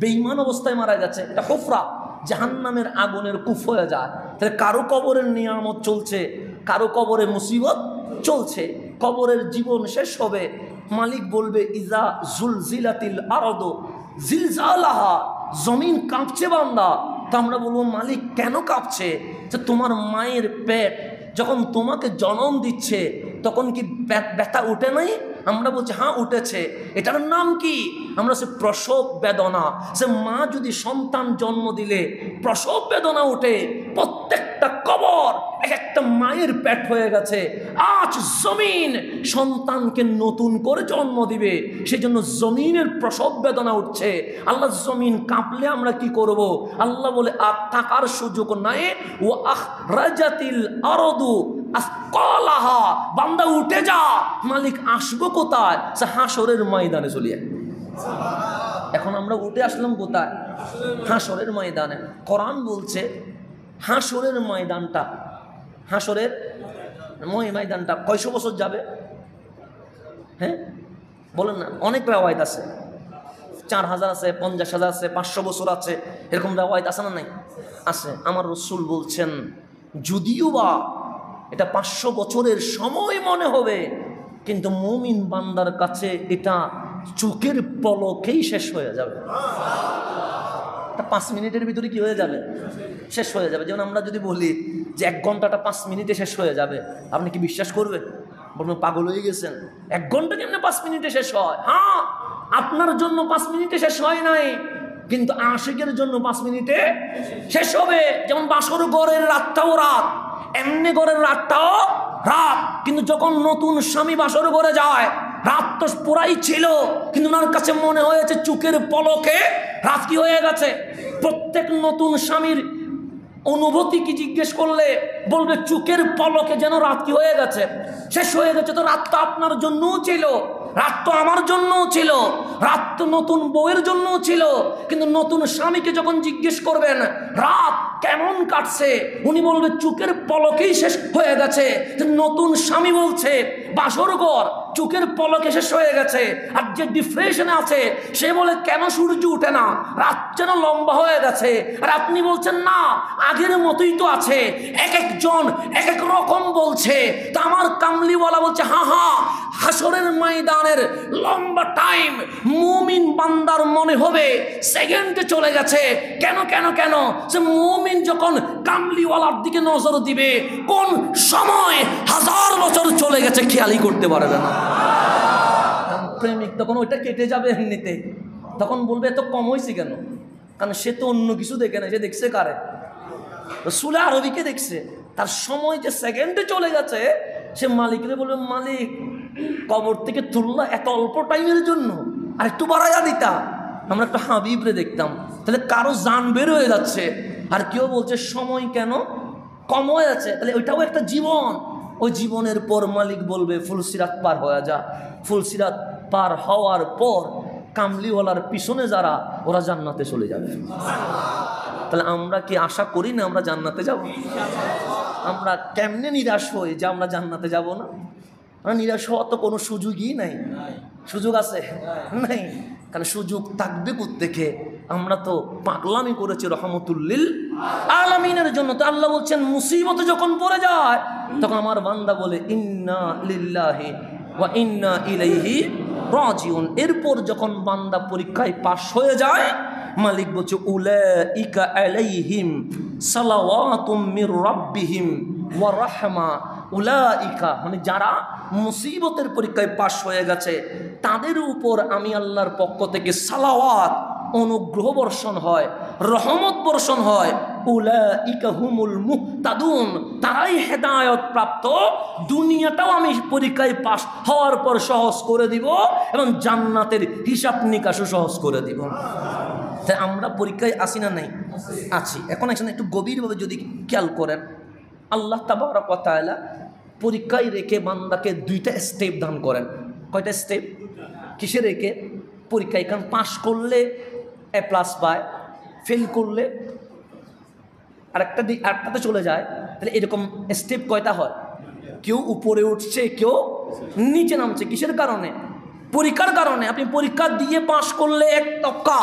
বেঈমান অবস্থায় মারা গেছে, এটা হুফরা, জাহান্নামের আগুনের কূপ হয়ে যায়। তাহলে কারো কবরের নিয়ামত চলছে, কারো কবরে মুসিবত চলছে। কবরের জীবন শেষ হবে, মালিক বলবে ইজা জুলজিলাতিল আরদু জিলজালাহা, জমিন কাঁপছে বান্দা। তো আমরা বলবো মালিক কেন কাঁপছে? যে তোমার মায়ের পেট যখন তোমাকে জন্ম দিচ্ছে তখন কি ব্যথা উঠে নাই? আমরা বলছি হ্যাঁ উঠেছে। এটার নাম কি? আমরা সে প্রসব বেদনা। সে মা যদি সন্তান জন্ম দিলে প্রসব বেদনা উঠে, প্রত্যেকটা কবর এক একটা মায়ের পেট হয়ে গেছে। আজ জমিন সন্তানকে নতুন করে জন্ম দিবে, সেই জন্য জমিনের প্রসব বেদনা উঠছে। আল্লাহ জমিন কাঁপলে আমরা কি করব? আল্লাহ বলে আর থাকার সুযোগ নাই। ও আখরাজাতিল আরদু আসকালাহা, বান্দা উঠে যা। মালিক আসবো কোথায়? সে হাসরের ময়দানে চলে যায়। এখন আমরা উঠে আসলাম কোথায়? হাসরের ময়দানে। কোরআন বলছে হাসরের ময়দানটা, হাসরের ময়দানটা কয়শো বছর যাবে? হ্যাঁ বলেন না। অনেক রেওয়ায়েত আছে, 4000 আছে, 50,000 আছে, 500 বছর আছে, এরকম রেওয়ায়েত আছে না? নাই আছে। আমার রাসূল বলছেন যদিও বা এটা 500 বছরের সময় মনে হবে, কিন্তু মুমিন বান্দার কাছে এটা চোখের পলকেই শেষ হয়ে যাবে। 5 মিনিটের ভিতরে কি হয়ে যাবে? শেষ হয়ে যাবে। যেমন আমরা যদি বলি যে 1 ঘন্টাটা 5 মিনিটে শেষ হয়ে যাবে, আপনি কি বিশ্বাস করবেন? বলবেন পাগল হয়ে গেছেন। 1 ঘন্টা কেমনে 5 মিনিটে শেষ হয়? হ্যাঁ, আপনার জন্য 5 মিনিটে শেষ হয় নাই, কিন্তু আশিকের জন্য 5 মিনিটে শেষ হবে। যেমন বাসর ঘরের রাতটাও রাত, এমনি ঘরের রাতটাও রাত। কিন্তু যখন নতুন স্বামী বাসর ঘরে যায়, রাত তো পুরাই ছিল, কিন্তু ওনার কাছে মনে হয়েছে চোখের পলকে রাত কি হয়ে গেছে। প্রত্যেক নতুন স্বামীর অনুভূতি কি জিজ্ঞেস করলে বলবে চোখের পলকে যেন রাত কি হয়ে গেছে, শেষ হয়ে গেছে। তো রাত তো আপনার জন্যও ছিল, রাত তো আমার জন্যও ছিল, রাত তো নতুন বউয়ের জন্যও ছিল। কিন্তু নতুন স্বামীকে যখন জিজ্ঞেস করবেন রাত কেমন কাটছে, উনি বলবে চোখের পলকেই শেষ হয়ে গেছে। নতুন স্বামী বলছে বাসর ঘর চোখের পলকে শেষ হয়ে গেছে। আর যে ডিপ্রেশনে আছে সে বলে কেন সূর্য উঠে না, রাত যেন লম্বা হয়ে গেছে। আর আপনি বলছেন না আগের মতোই তো আছে। এক একজন এক এক রকম বলছে। তা আমার কামলিওয়ালা বলছে হ্যাঁ হ্যাঁ, হাসরের ময়দানের লম্বা টাইম মুমিন বান্দার মনে হবে সেকেন্ডে চলে গেছে। কেন কেন কেন? সে মুমিন যখন কামলিওয়ালার দিকে নজর দিবে, কোন সময় 1000 বছর চলে গেছে খেয়ালই করতে পারবে না। প্রেমিক তখন ওইটা কেটে যাবে এমনিতে, তখন বলবে এত কম হয়েছে কেন? কারণ সে তো অন্য কিছু দেখে না, সে দেখছে কারে? রাসূল আরবিকে দেখছে। তার সময় যে সেকেন্ডে চলে গেছে, সে মালিকরে বলবে মালিক কবর থেকে তুললা এত অল্প টাইমের জন্য, আর একটু বাড়াইয়া দিতা। আমরা একটা হাবিবরে দেখতাম, তাহলে কারো জান বের হয়ে যাচ্ছে, আর কেউ বলছে সময় কেন কম হয়ে আছে, তাহলে ওইটাও একটা জীবন। ওই জীবনের পর মালিক বলবে ফুলসিরাত পার হয়ে যা। ফুলসিরাত পার হওয়ার পর কামলিওয়ালার পিছনে যারা, ওরা জান্নাতে চলে যাবে। তাহলে আমরা কি আশা করি না আমরা জান্নাতে যাব? আমরা কেমনে নিরাশ হই যে আমরা জান্নাতে যাব না? আমরা নিরাশ হওয়ার তো কোনো সুযোগই নাই। সুযোগ আছে? নাই। কারণ সুযোগ থাকবে কোত্থেকে? আমরা তো পাগলামি করেছি রহমতুল্লিল আলামিনের জন্য। তো আল্লাহ বলছেন মুসিবতে যখন পড়ে যায় তখন আমার বান্দা বলে ইন্না লিল্লাহি ওয়া ইন্না ইলাইহি রাজিউন। এরপর যখন বান্দা পরীক্ষায় পাশ হয়ে যায়, মালিক বলছে উলাইকা আলাইহিম সালাওয়াতুম মির রাব্বিহিম ওয়া রাহমা। উলাইকা মানে যারা মুসিবতের পরীক্ষায় পাশ হয়ে গেছে, তাদের উপর আমি আল্লাহর পক্ষ থেকে সালাওয়াত অনুগ্রহ বর্ষণ হয়, রহমত বর্ষণ হয়। উলাইকা হুমুল মুহতাদুন, তারাই হেদায়েত প্রাপ্ত। দুনিয়াটাও আমি পরীক্ষায় পাশ হওয়ার পর সহজ করে দিব এবং জান্নাতের হিসাব নিকাশও সহজ করে দিব। তাই আমরা পরীক্ষায় আসি না? নাই, আছি। এখন এখানে একটু গভীরভাবে যদি খেয়াল করেন, আল্লাহ তাবারক ওয়া তাআলা পরীক্ষায় রেখে বান্দাকে 2টা স্টেপ দান করেন। কয়টা স্টেপ? কিসে রেখে? পরীক্ষায় কারণ পাশ করলে A+ পায়, ফেল করলে আরেকটাতে চলে যায়। তাহলে এরকম স্টেপ কয়টা হয়? কেউ উপরে উঠছে, কেউ নিচে নামছে। কিসের কারণে? পরীক্ষার কারণে। আপনি পরীক্ষা দিয়ে পাশ করলে 1 টক্কা,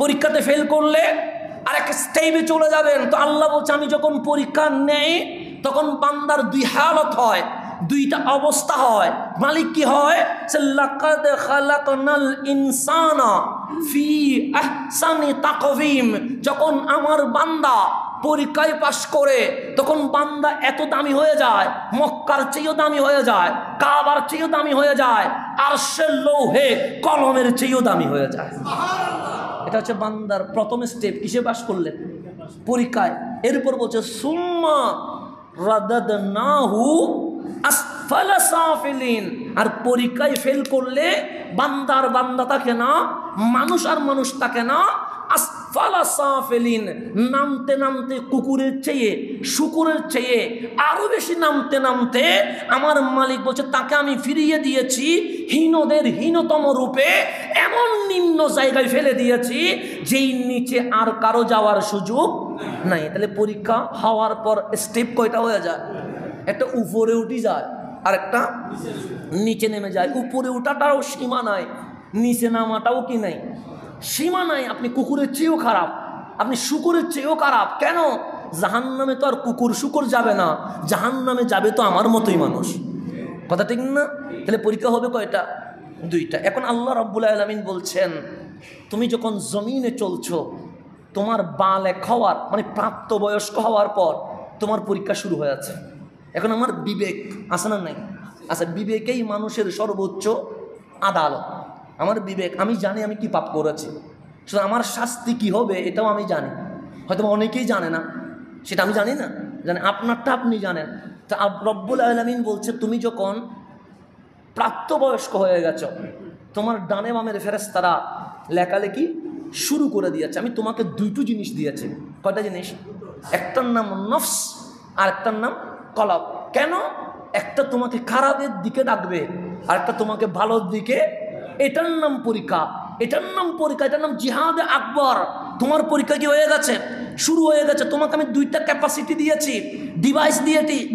পরীক্ষাতে ফেল করলে আরেক স্টেপে চলে যাবেন। তো আল্লাহ বলছে আমি যখন পরীক্ষা নেই তখন বান্দার 2 হালত হয়। দুইটা অবস্থা হয়। মালিক কি হয়? লাকাদ খালাকনাল ইনসানা ফি আহসানি তাকওয়িম। যখন আমার বান্দা পরীক্ষায় পাশ করে তখন বান্দা এত দামি হয়ে যায়, মক্কার চেয়েও দামি হয়ে যায়, কাবার চেয়েও দামি হয়ে যায়, আরশের লৌহে কলমের চেয়েও দামি হয়ে যায়। এটা হচ্ছে বান্দার প্রথম স্টেপ। কিসে পাশ করলেন? পরীক্ষায়। এরপর বলছে সুম্মা রাদাদনাহু আসফালা সাফিলিন। আর পরীক্ষায় ফেল করলে বান্দা থাকে না, মানুষ আর মানুষ থাকে না, আসফালা সাফিলিন, নামতে নামতে কুকুরের চেয়ে শুকুরের চেয়ে আরো বেশি নামতে নামতে আমার মালিক বলছে তাকে আমি ফিরিয়ে দিয়েছি হীনদের হীনতম রূপে, এমন নিম্ন জায়গায় ফেলে দিয়েছি যেই নিচে আর কারো যাওয়ার সুযোগ নাই। তাহলে পরীক্ষা হওয়ার পর স্টেপ কয়টা হয়ে যায়? একটা উপরে উঠে যায় আর একটা নিচে নেমে যায়। উপরে উঠাটাও সীমা নাই, নিচে নামাটাও কি নাই, সীমা নাই। আপনি কুকুরের চেয়েও খারাপ, আপনি শুকুরের চেয়েও খারাপ। কেন? জাহান্নামে তো আর কুকুর শুকুর যাবে না, জাহান্নামে যাবে তো আমার মতোই মানুষ। কথা ঠিক না? তাহলে পরীক্ষা হবে কয়টা? দুইটা। এখন আল্লাহ রাব্বুল আলামিন বলছেন তুমি যখন জমিনে চলছো, তোমার বালেক হওয়ার মানে প্রাপ্তবয়স্ক হওয়ার পর তোমার পরীক্ষা শুরু হয়ে আছে। এখন আমার বিবেক আছে না নাই? আচ্ছা, বিবেকেই মানুষের সর্বোচ্চ আদালত। আমার বিবেক, আমি জানি আমি কি পাপ করেছি, শুধু আমার শাস্তি কি হবে এটাও আমি জানি। হয়তো অনেকেই জানে না, সেটা আমি জানি না, জানি আপনারটা আপনি জানেন। তা রব্বুল আলামিন বলছে তুমি যখন প্রাপ্তবয়স্ক হয়ে গেছো, তোমার ডানে বামের ফেরেশতারা লেখালেখি শুরু করে দিয়েছে। আমি তোমাকে দুটো জিনিস দিয়েছি। কয়টা জিনিস? একটার নাম নফস আর একটার নাম কলব। কেন? একটা তোমাকে খারাপের দিকে ডাকবে আর একটা তোমাকে ভালোর দিকে। এটার নাম পরীক্ষা, এটার নাম পরীক্ষা, এটার নাম জিহাদে আকবর। তোমার পরীক্ষা কি হয়ে গেছে? শুরু হয়ে গেছে। তোমাকে আমি দুইটা ক্যাপাসিটি দিয়েছি, ডিভাইস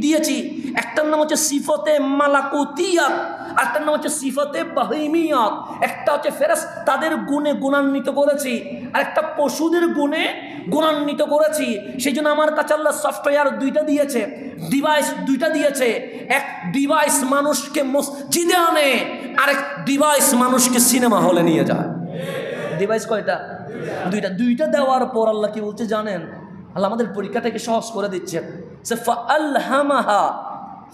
দিয়েছি। একটার নাম হচ্ছে সিফতে মালাকুতিয়াত, আরেকটার নাম হচ্ছে সিফতে বাহিমিয়াত। একটা হচ্ছে ফেরেশতাদের গুণে গুণান্বিত করেছি, আর একটা পশুদের গুণে গুণান্বিত করেছি। সেই জন্য আমার কাছে আল্লাহ সফটওয়্যার দুইটা দিয়েছে, ডিভাইস দুইটা দিয়েছে। এক ডিভাইস মানুষকে মসজিদে আনে, আরেক ডিভাইস মানুষকে সিনেমা হলে নিয়ে যায়। ডিভাইস কয়টা? দুইটা। দুইটা দেওয়ার পর আল্লাহ কি বলছে জানেন? আল্লাহ আমাদের পরীক্ষাটাকে সহজ করে দিচ্ছে। ফাআলহামাহা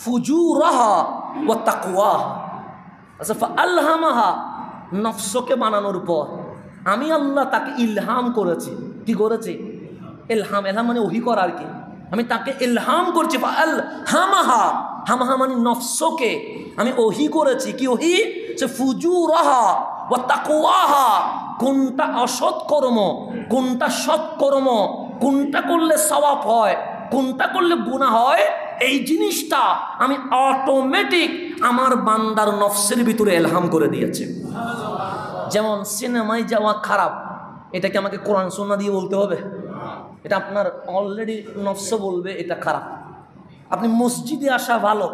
ফুজুরাহা ওয়া তাকওয়াহা। আচ্ছা, ফাআলহামাহা নফসকে বানানোর পর আমি আল্লাহ তাকে ইলহাম করেছি। কি করেছি? ইলহাম। ইলহাম মানে ওহী করা আর কি। আমি তাকে ইলহাম করছি। ফাআলহামাহা, হামাহা মানে নফসকে আমি ওহী করেছি। কি ওহী? সে ফুজুরাহা ওয়া তাকওয়াহা, কোনটা অসৎ কর্ম, কোনটা সৎ কর্ম, কোনটা করলে সওয়াব হয়, কোনটা করলে গুনাহ হয়, এই জিনিসটা আমি অটোমেটিক আমার বান্দার নফসের ভিতরে ইলহাম করে দিয়েছে। যেমন সিনেমায় যাওয়া খারাপ, এটাকে আমাকে কোরআন সুন্নাহ দিয়ে বলতে হবে? এটা আপনার অলরেডি নফস বলবে এটা খারাপ। আপনি মসজিদে আসা ভালো,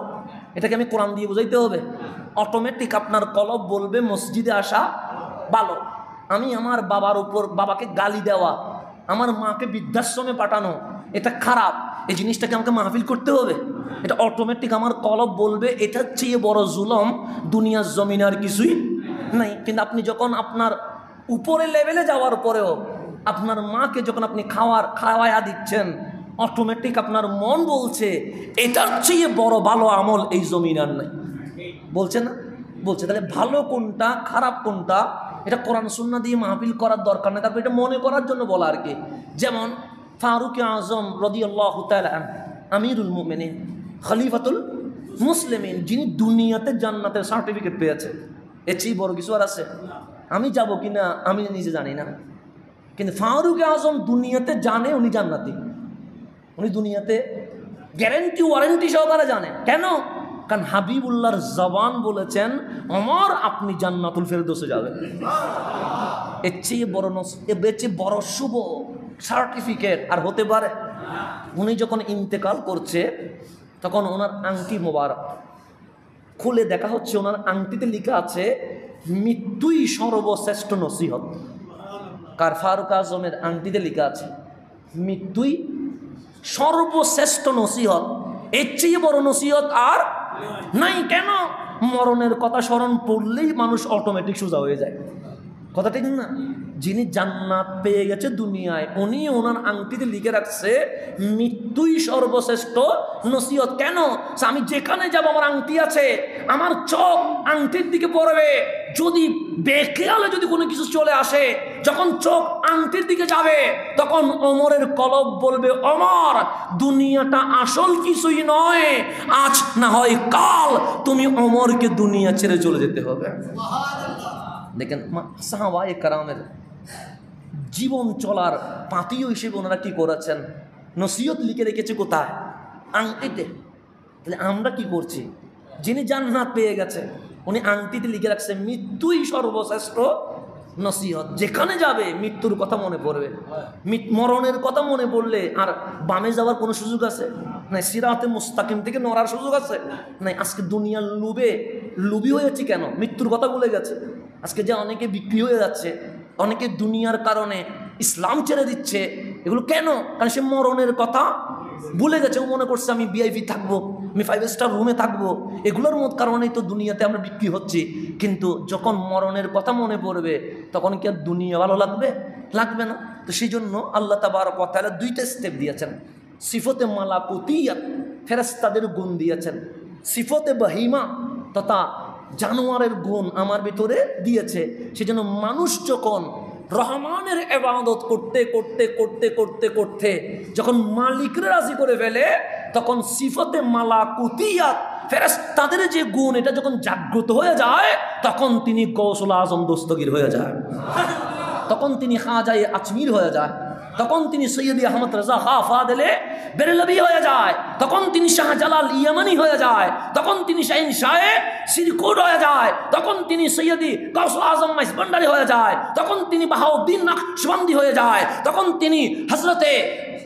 এটাকে আমি কোরআন দিয়ে বোঝাইতে হবে? অটোমেটিক আপনার কলব বলবে মসজিদে আসা ভালো। আমি আমার বাবার উপর, বাবাকে গালি দেওয়া, আমার মাকে বৃদ্ধাশ্রমে পাঠানো, এটা খারাপ। এই জিনিসটাকে আমাকে মাহফিল করতে হবে? এটা অটোমেটিক আমার কলব বলবে এটার চেয়ে বড় জুলম দুনিয়ার জমিন আর কিছুই নাই। কিন্তু আপনি যখন আপনার উপরে লেভেলে যাওয়ার পরেও আপনার মাকে যখন আপনি খাওয়ায়া দিচ্ছেন, অটোমেটিক আপনার মন বলছে এটার চেয়ে বড় ভালো আমল এই জমিন আর নাই। বলছে না? বলছে। তাহলে ভালো কোনটা, খারাপ কোনটা, এটা কোরআন সুন্নাহ দিয়ে মাহফিল করার দরকার নেই। তারপর এটা মনে করার জন্য বলা আর কি। যেমন ফারুক আজম রাদিয়াল্লাহু তাআলা আনহু, আমিরুল মুমিনিন, খলিফাতুল মুসলিমিন, যিনি দুনিয়াতে জান্নাতের সার্টিফিকেট পেয়েছে, এর চেয়ে বড় কিছু আর আছে? আমি যাব কিনা আমি নিজে জানি না, কিন্তু ফারুক আজম দুনিয়াতে জানে উনি জান্নাতি। উনি দুনিয়াতে গ্যারেন্টি ওয়ারেন্টি সহকারে জানে। কেন? কারণ হাবিবুল্লাহর জবান বলেছেন ওমর আপনি জান্নাতুল ফেরদৌসে যাবেন। এর চেয়ে বড় শুভ সার্টিফিকেট আর হতে পারে? উনি যখন ইন্তেকাল করছে তখন ওনার আংটি মোবারক খুলে দেখা হচ্ছে, ওনার আংটিতে লেখা আছে মৃত্যুই সর্বশ্রেষ্ঠ নসিহত। কার? ফারুক আজমের আংটিতে লেখা আছে মৃত্যুই সর্বশ্রেষ্ঠ নসিহত। এর চেয়ে বড় নসিহত আর নাই কেন? মরণের কথা স্মরণ পড়লেই মানুষ অটোমেটিক সোজা হয়ে যায়। কথা ঠিক না? যিনি জান্নাত পেয়ে গেছে দুনিয়ায়, উনি ওনার আংটিতে লিখে রাখছে মৃত্যুই সর্বশ্রেষ্ঠ নসিহত। কেন? আমি যেখানে যাব আমার আংটি আছে, আমার চোখ আংটির দিকে পড়বে। যদি বেখেয়ালে যদি কোনো কিছু চলে আসে, যখন চোখ আংটির দিকে যাবে, তখন ওমরের কলব বলবে, ওমর, দুনিয়াটা আসল কিছুই নয়, আজ না হয় কাল তুমি ওমরকে দুনিয়া ছেড়ে চলে যেতে হবে। দেখেন সাহাবায়ে কেরামের জীবন চলার পাতিও হিসেবে ওনারা কি করেছেন? নসিহত লিখে রেখেছে কোথায়? আংটিতে। তাহলে আমরা কি করছি? যিনি জান্নাত পেয়ে গেছে উনি আংটিতে লিখে রাখছে মৃত্যুই সর্বশ্রেষ্ঠ নসিহত। যেখানে যাবে মৃত্যুর কথা মনে পড়বে, মরণের কথা মনে পড়লে আর বামে যাওয়ার কোনো সুযোগ আছে নাই? সিরাতে মুস্তাকিম থেকে নড়ার সুযোগ আছে নাই? আজকে দুনিয়ার লুবি হয়েছে কেন? মৃত্যুর কথা ভুলে গেছে। আজকে যে অনেকে বিক্রি হয়ে যাচ্ছে, অনেকে দুনিয়ার কারণে ইসলাম ছেড়ে দিচ্ছে, এগুলো কেন? কারণ সে মরণের কথা ভুলে গেছে। ও মনে করছে আমি ভিআইপি থাকবো, আমি 5 স্টার রুমে থাকবো, এগুলোর কারণেই তো দুনিয়াতে আমরা বিক্রি হচ্ছি। কিন্তু যখন মরণের কথা মনে পড়বে তখন কি আর দুনিয়া ভালো লাগবে? লাগবে না। তো সেই জন্য আল্লাহ তাবারক ওয়া তাআলা 2টা স্টেপ দিয়েছেন। সিফতে মালাকুতিয়াত, ফেরেশতাদের গুণ দিয়েছেন। সিফতে বাহিমা তথা জানোয়ারের গুণ আমার ভিতরে দিয়েছে। সেজন্য মানুষ যখন রহমানের ইবাদত করতে করতে করতে করতে করতে যখন মালিকরে রাজি করে ফেলে, তখন সিফতে মালাকুতিয়াত, ফেরেশতাদের যে গুণ, এটা যখন জাগ্রত হয়ে যায়, তখন তিনি গৌসুল আজম দস্তগীর হয়ে যায়, তখন তিনি খাজায়ে আজমির হয়ে যায়, তখন তিনি সৈয়দ আহমদ রাজা খা ফাদেলে বেরেলভি হয়ে যায়, তখন তিনি শাহজালাল ইয়ামানি হয়ে যায়, তখন তিনি শাহিন শাহে সিরকুট হয়ে যায়, তখন তিনি সৈয়দি গৌসুল আজম মাইজভান্ডারি হয়ে যায়, তখন তিনি বাহাউদ্দিন নকশবন্দি হয়ে যায়, তখন তিনি হযরতে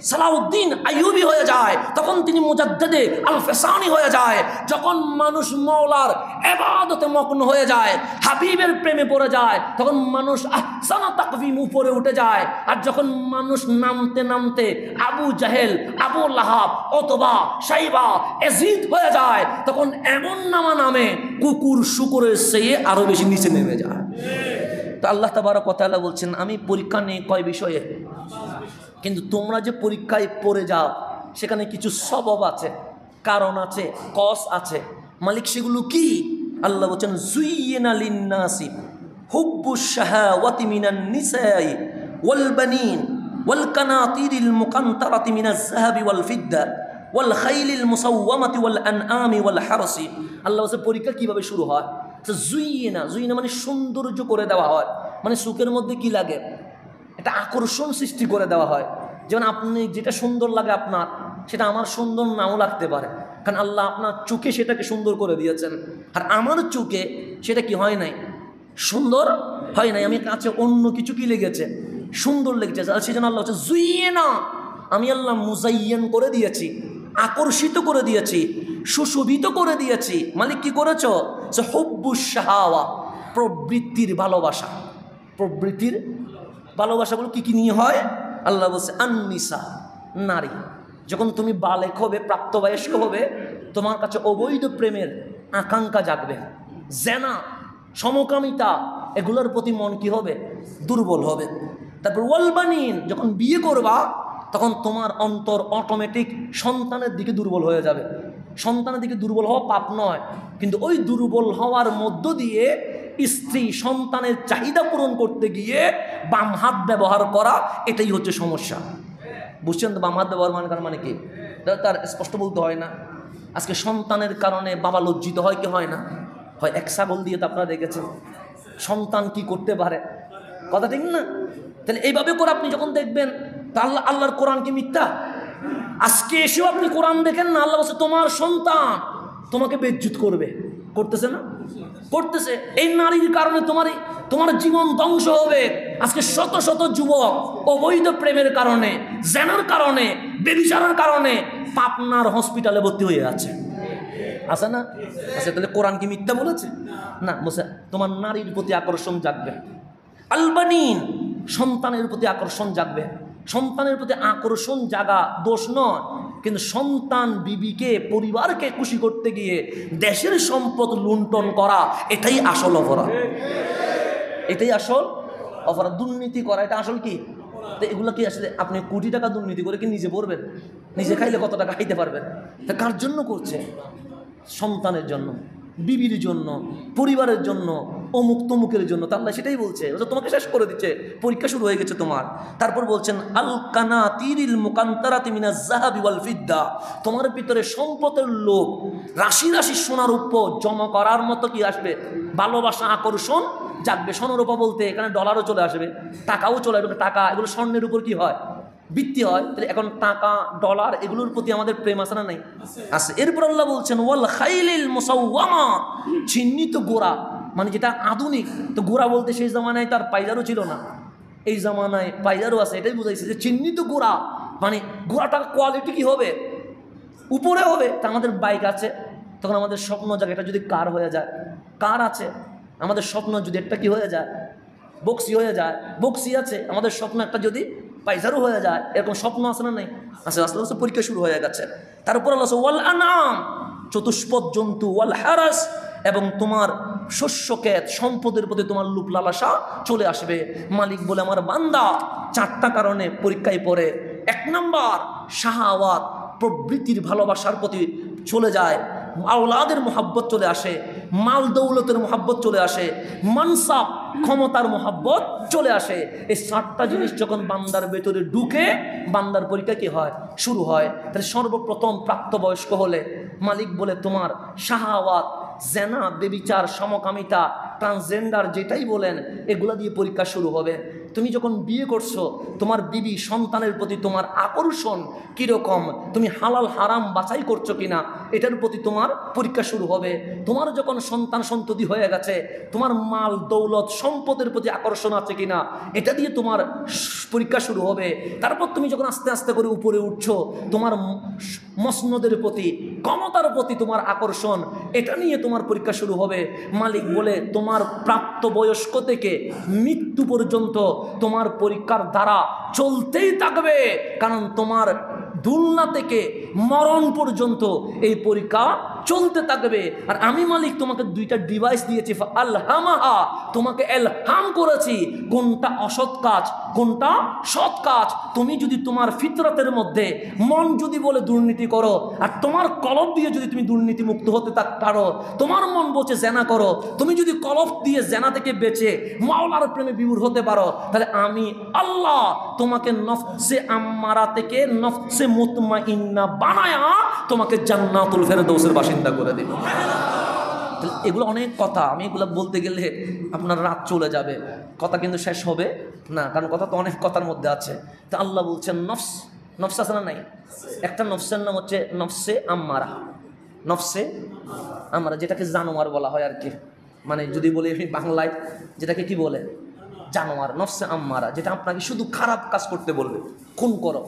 সালাউদ্দিন আইয়ুবি হয়ে যায়, তখন তিনি মুজাদ্দিদে আল ফেসানি হয়ে যায়। যখন মানুষ মওলার ইবাদতে মগ্ন হয়ে যায়, হাবিবের প্রেমে পড়ে যায়, তখন মানুষ আহসানা তাকভিম উপরে উঠে যায়। আর যখন মানুষ নামতে নামতে আবু জাহেল, আবু লাহাব, অতবা, সাইবা, এজিদ হয়ে যায়, তখন এমন নামে কুকুর শুকুরের চেয়ে আরো বেশি নিচে নেমে যায়। তো আল্লাহ তাবারক ওয়া তাআলা বলছেন, আমি পরীক্ষা নেই কয় বিষয়ে, কিন্তু তোমরা যে পরীক্ষায় পড়ে যাও সেখানে কিছু সবব আছে, কারণ আছে, কস আছে। মালিক সেগুলো কি? আল্লাহ বলছেন, যুইয়িনা লিন-নাসি হুব্বুশ শাহাওয়াতি মিনান নিসাই ওয়াল বানিন ওয়াল কানাতিরিল মুকান্তারাতি মিনাজ যাহাবি ওয়াল ফিদ্দা ওয়াল খাইলিল মুসাওয়ামাতি ওয়াল আনআমি ওয়াল হারসি। আল্লাহ বলছে পরীক্ষা কিভাবে শুরু হয়? যুইয়িনা মানে সৌন্দর্য করে দেওয়া হয়, মানে চোখের মধ্যে কি লাগে, একটা আকর্ষণ সৃষ্টি করে দেওয়া হয়। যেমন আপনি যেটা সুন্দর লাগে আপনার, সেটা আমার সুন্দর নাও লাগতে পারে, কারণ আল্লাহ আপনার চোখে সেটাকে সুন্দর করে দিয়েছেন। আর আমার চোখে সেটা কি হয় নাই, সুন্দর হয় নাই, আমি কাছে অন্য কিছু কি লেগেছে, সুন্দর লেগেছে। সেই জন্য আল্লাহ হচ্ছে যুইয়িনা, আমি আল্লাহ মুজাইয়্যান করে দিয়েছি, আকর্ষিত করে দিয়েছি, সুশোভিত করে দিয়েছি। মালিক কি করেছ? সে হুব্বুশ শাহাওয়া, প্রবৃত্তির ভালোবাসা। প্রবৃত্তির ভালোবাসাগুলো কি কি নিয়ে হয়? আল্লাহ বলছে আন-নিসা, নারী। যখন তুমি বালেক হবে, প্রাপ্তবয়স্ক হবে, তোমার কাছে অবৈধ প্রেমের আকাঙ্ক্ষা জাগবে, জেনা, সমকামিতা, এগুলোর প্রতি মন কি হবে? দুর্বল হবে। তারপর ওয়াল বানিন, যখন বিয়ে করবা তখন তোমার অন্তর অটোমেটিক সন্তানের দিকে দুর্বল হয়ে যাবে। সন্তানের দিকে দুর্বল হওয়া পাপ নয়, কিন্তু ওই দুর্বল হওয়ার মধ্য দিয়ে স্ত্রী সন্তানের চাহিদা পূরণ করতে গিয়ে বাম হাত ব্যবহার করা, এটাই হচ্ছে সমস্যা। বুঝছেন তো? বাম হাত ব্যবহার মানে কি? তার স্পষ্ট বলতে হয় না। আজকে সন্তানের কারণে বাবা লজ্জিত হয় কি হয় না? হয়। এক ছাগল দিয়ে তো আপনারা দেখেছেন সন্তান কি করতে পারে, কথা ঠিক না? তাহলে এইভাবে করে আপনি যখন দেখবেন, তা আল্লাহর কোরআন কি মিথ্যা? আজকে এসেও আপনি কোরআন দেখেন না, আল্লাহ বলছে তোমার সন্তান তোমাকে বেজ্জুত করবে, করতেছে না? করতেছে। এই নারীর কারণে তোমার জীবন ধ্বংস হবে। আজকে শত শত যুবক অবৈধ প্রেমের কারণে, জেনার কারণে, ব্যভিচারের কারণে পাবনার হসপিটালে ভর্তি হয়ে আছে না? আচ্ছা, তাহলে কোরআন কি মিথ্যা বলেছে? না, বলছে তোমার নারীর প্রতি আকর্ষণ জাগবে। আলবানিন, সন্তানের প্রতি আকর্ষণ জাগবে। সন্তানের প্রতি আকর্ষণ জাগা দোষ নয়, কিন্তু সন্তান বিবিকে পরিবারকে খুশি করতে গিয়ে দেশের সম্পদ লুণ্ঠন করা এটাই আসল অপরাধ। এটাই আসল অপরাধ। দুর্নীতি করা এটা আসল কি? তো এগুলো কি আসলে আপনি কোটি টাকা দুর্নীতি করে কি নিজে পড়বেন? নিজে খাইলে কত টাকা খাইতে পারবেন? তা কার জন্য করছে? সন্তানের জন্য, বিবির জন্য, পরিবারের জন্য, অমুক তমুকের জন্য। তা আল্লাহ সেটাই বলছে, তোমাকে শেষ করে দিচ্ছে, পরীক্ষা শুরু হয়ে গেছে তোমার। তারপর বলছেন আল কানাতিরিল মুকান্তারাতি মিনাজ যাহাবি ওয়াল ফিদ্দা, তোমার ভিতরে সম্পদের লোভ, রাশি রাশি সোনার উপর জমা করার মতো কি আসবে? ভালোবাসা, আকর্ষণ জাগবে। সোনার উপর বলতে এখানে ডলারও চলে আসবে, টাকাও চলে আসবে। টাকা এগুলো স্বর্ণের উপর কি হয়? ভিত্তি হয়। তাহলে এখন টাকা, ডলার এগুলোর প্রতি আমাদের প্রেম আছে না নাই? আছে। এরপর আল্লাহ বলছেন ওয়াল খাইলিল মুসাওয়ামা, চিহ্নিত ঘোড়া, মানে যেটা আধুনিক। তো ঘোড়া বলতে সেই জামানায় তার পাইজারও ছিল না, এই জামানায় পাইজারও আছে। এটাই বুঝাইছে যে চিহ্নিত ঘোড়া, মানে ঘোড়াটার কোয়ালিটি কি হবে? উপরে হবে। তা আমাদের বাইক আছে, তখন আমাদের স্বপ্ন জায়গা এটা যদি কার হয়ে যায়, কার আছে। আমাদের স্বপ্ন যদি একটা কি হয়ে যায়, বক্সি হয়ে যায়, বক্সি আছে। আমাদের স্বপ্ন একটা যদি পাইজারও হয়ে যায়, এরকম স্বপ্ন আছে না নাই? আছে। আস্তে আস্তে পরীক্ষা শুরু হয়ে গেছে। তারপর আল্লাহ ওয়াল আনাম, চতুষ্পদ জন্তু, ওয়াল হারাস, এবং তোমার শস্য ক্ষেত, সম্পদের প্রতি তোমার লোভ লালসা চলে আসবে। মালিক বলে আমার বান্দা 4টা কারণে পরীক্ষায় পড়ে। 1 নম্বর শাহাওয়াত, প্রবৃত্তির ভালোবাসার প্রতি চলে যায়, আওলাদের মোহাব্বত চলে আসে, মাল দৌলতের মোহাব্বত চলে আসে, মানসাব ক্ষমতার মোহাব্বত চলে আসে। এই 7টা জিনিস যখন বান্দার ভেতরে ঢুকে, বান্দার পরীক্ষা কি হয়? শুরু হয়। তাহলে সর্বপ্রথম প্রাপ্তবয়স্ক হলে মালিক বলে তোমার শাহাওয়াত, জেনা, বেবিচার, সমকামিতা, ট্রান্সজেন্ডার যেটাই বলেন, এগুলা দিয়ে পরীক্ষা শুরু হবে। তুমি যখন বিয়ে করছো, তোমার বিবি সন্তানের প্রতি তোমার আকর্ষণ কীরকম, তুমি হালাল হারাম বাছাই করছো কিনা, এটার প্রতি তোমার পরীক্ষা শুরু হবে। তোমার যখন সন্তান সন্ততি হয়ে গেছে, তোমার মাল দৌলত সম্পদের প্রতি আকর্ষণ আছে কিনা, এটা দিয়ে তোমার পরীক্ষা শুরু হবে। তারপর তুমি যখন আস্তে আস্তে করে উপরে উঠছো, তোমার মসনদের প্রতি, ক্ষমতার প্রতি তোমার আকর্ষণ, এটা নিয়ে তোমার পরীক্ষা শুরু হবে। মালিক বলে তোমার প্রাপ্তবয়স্ক থেকে মৃত্যু পর্যন্ত তোমার পরীক্ষার দ্বারা চলতেই থাকবে, কারণ তোমার দুনিয়া থেকে মরণ পর্যন্ত এই পরীক্ষা চলতে থাকবে। আর আমি মালিক তোমাকে 2টা ডিভাইস দিয়েছি, আলহামাহা, তোমাকে এলহাম করেছি কোনটা অসৎ কাজ, কোনটা সৎ কাজ। তুমি যদি তোমার ফিতরতের মধ্যে মন যদি বলে দুর্নীতি করো, আর তোমার কলব দিয়ে যদি তুমি দুর্নীতি মুক্ত হতে পারো, তোমার মন বলছে জেনা করো, তুমি যদি কলব দিয়ে জেনা থেকে বেঁচে মাওলার প্রেমে বিমূঢ় হতে পারো, তাহলে আমি আল্লাহ তোমাকে নফসে আম্মারা থেকে নফসে মুতমাইন্না বানায়া তোমাকে জান্নাতুল ফেরদৌসের বাসিন্দা করে দেব। এগুলো অনেক কথা, আমি এগুলো বলতে গেলে আপনার রাত চলে যাবে, কথা কিন্তু শেষ হবে না, কারণ কথা তো অনেক কথার মধ্যে আছে। তো আল্লাহ বলছেন নফস, নফস আছে না নাই? একটা নফসের নাম হচ্ছে নফসে আম্মারা, নফসে আম্মারা, যেটাকে জানোয়ার বলা হয় আর কি। মানে যদি বলি আমি বাংলায়, যেটাকে কি বলে? জানোয়ার। নফসে আম্মারা, যেটা আপনাকে শুধু খারাপ কাজ করতে বলবে, খুন করো,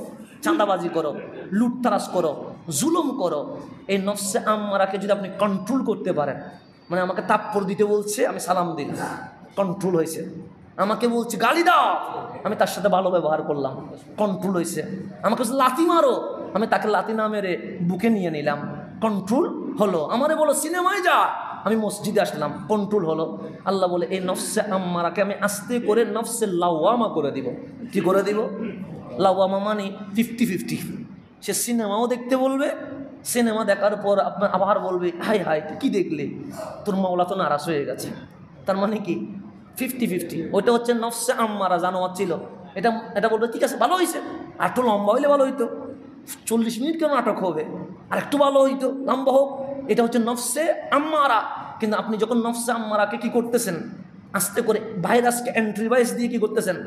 চাঁদাবাজি করো, লুটতারাজ করো, জুলুম করো। এই নফসে আম্মারাকে যদি আপনি কন্ট্রোল করতে পারেন, মানে আমাকে তাপ্পড় দিতে বলছে, আমি সালাম দিলাম, কন্ট্রোল হয়েছে। আমাকে বলছে গালি দাও, আমি তার সাথে ভালো ব্যবহার করলাম, কন্ট্রোল হয়েছে। আমাকে লাথি মারো, আমি তাকে লাথি না মেরে বুকে নিয়ে নিলাম, কন্ট্রোল হলো। আমারে বলো সিনেমায় যা, আমি মসজিদে আসলাম, কন্ট্রোল হলো। আল্লাহ বলে এই নফসে আম্মারাকে আমি আস্তে করে নফসে লাওয়ামা করে দিব। কি করে দিব? লাওয়ামা মানে 50-50। সে সিনেমাও দেখতে বলবে, সিনেমা দেখার পর আপনার আবার বলবে হাই হাই কি দেখলে, তোর মাওলা তো নারাজ হয়ে গেছে। তার মানে কি 50-50। ওইটা হচ্ছে নফসে আম্মারা, জানোয়ার ছিল। এটা বলবে ঠিক আছে ভালো হয়েছে, আর একটু লম্বা হইলে ভালো হইতো, 40 মিনিট কেন নাটক হবে, আর একটু ভালো হইতো, লম্বা হোক। এটা হচ্ছে নফসে আম্মারা। কিন্তু আপনি যখন নফসে আম্মারাকে কি করতেছেন, আস্তে করে ভাইরাসকে অ্যান্টিভাইরাস দিয়ে কি করতেছেন,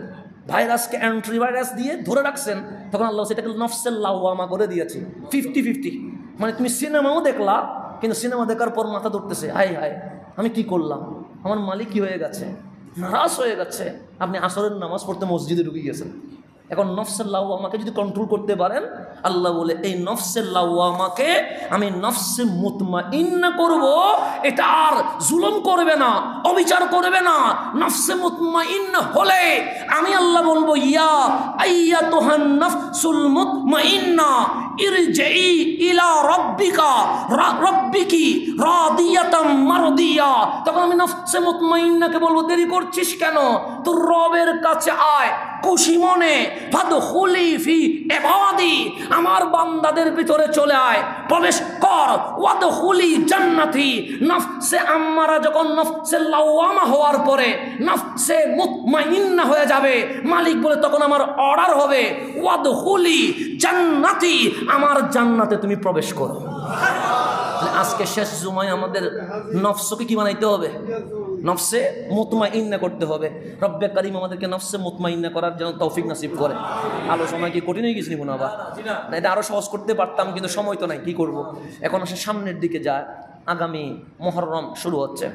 ভাইরাসকে অ্যান্টিভাইরাস দিয়ে ধরে রাখছেন, তখন আল্লাহ সেটাকে নফসে লাওয়ামা করে দিয়েছে 50-50। মানে তুমি সিনেমাও দেখলা, কিন্তু সিনেমা দেখার পর মাথা ধরতেছে হাই হাই আমি কি করলাম, আমার মালিক কি হয়ে গেছে, নারাজ হয়ে গেছে। আপনি আসরের নামাজ পড়তে মসজিদে ঢুকে গেছেন। এখন নফসের লাওয়ামাকে যদি কন্ট্রোল করতে পারেন, আল্লাহ বলে এই নফসের লাওয়ামাকে আমি নফসে মুতমাইন্না করব। এটা আর জুলুম করবে না, অবিচার করবে না। নফসে মুতমাইন্না হলে আমি আল্লাহ বলবো ইয়া আইয়াতুহান নফসুল মুতমাইন্না, ইরজিই ইলা রাব্বিকা রাব্বিকি রাদিয়াতাম মারদিয়া। তখন আমি নফসে মুতমাইন্নাকে বলবো, দেরি করছিস কেন? তোর রবের কাছে আয় খুশি মনে। ফাদখুলি ফি ইবাদি, আমার বান্দাদের ভিতরে চলে আয়, প্রবেশ কর। ওয়াদখুলি জান্নাতি, নফসে আম্মারা যখন নফসে লাওয়ামা হওয়ার পরে নফসে মুতমাইন্না হয়ে যাবে, মালিক বলে তখন আমার অর্ডার হবে, ওয়াদখুলি জান্নাতি, আমার জান্নাতে তুমি প্রবেশ করো। আজকে শেষ জুমায় আমাদের নফসকে কি বানাইতে হবে? নফসে মুতমাইন্না করতে হবে। রব্বে কারিম আমাদেরকে নফসে মুতমাইন্না করার জন্য তৌফিক নসিব করে। আলোচনা কি কঠিন হয়ে গেছি না আবার? না, এটা আরো সহজ করতে পারতাম, কিন্তু সময় তো নাই, কি করব। এখন আসে সামনের দিকে যায়, আগামী মুহররম শুরু হচ্ছে।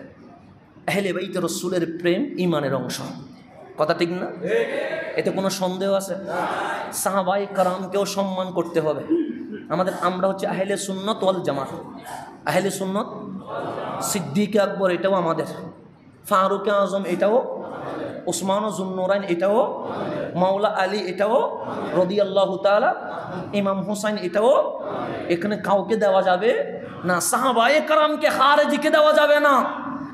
আহলে বাইত রাসূলের প্রেম ঈমানের অংশ, কথা ঠিক না? এতে কোনো সন্দেহ আছে? সাহাবায়ে কেরামকেও সম্মান করতে হবে আমাদের। আমরা হচ্ছে আহলে সুন্নাত ওয়াল জামাত। আহলে সুন্নাত, সিদ্দিক আকবর এটাও আমাদের, ফারুক আজম এটাও, ওসমান জুন্নুরাইন এটাও, মাওলা আলী এটাও রাদিয়াল্লাহু তাআলা, ইমাম হুসাইন এটাও। এখানে কাউকে দেওয়া যাবে না, সাহাবায়ে কেরামকে খারেজিকে দেওয়া যাবে না,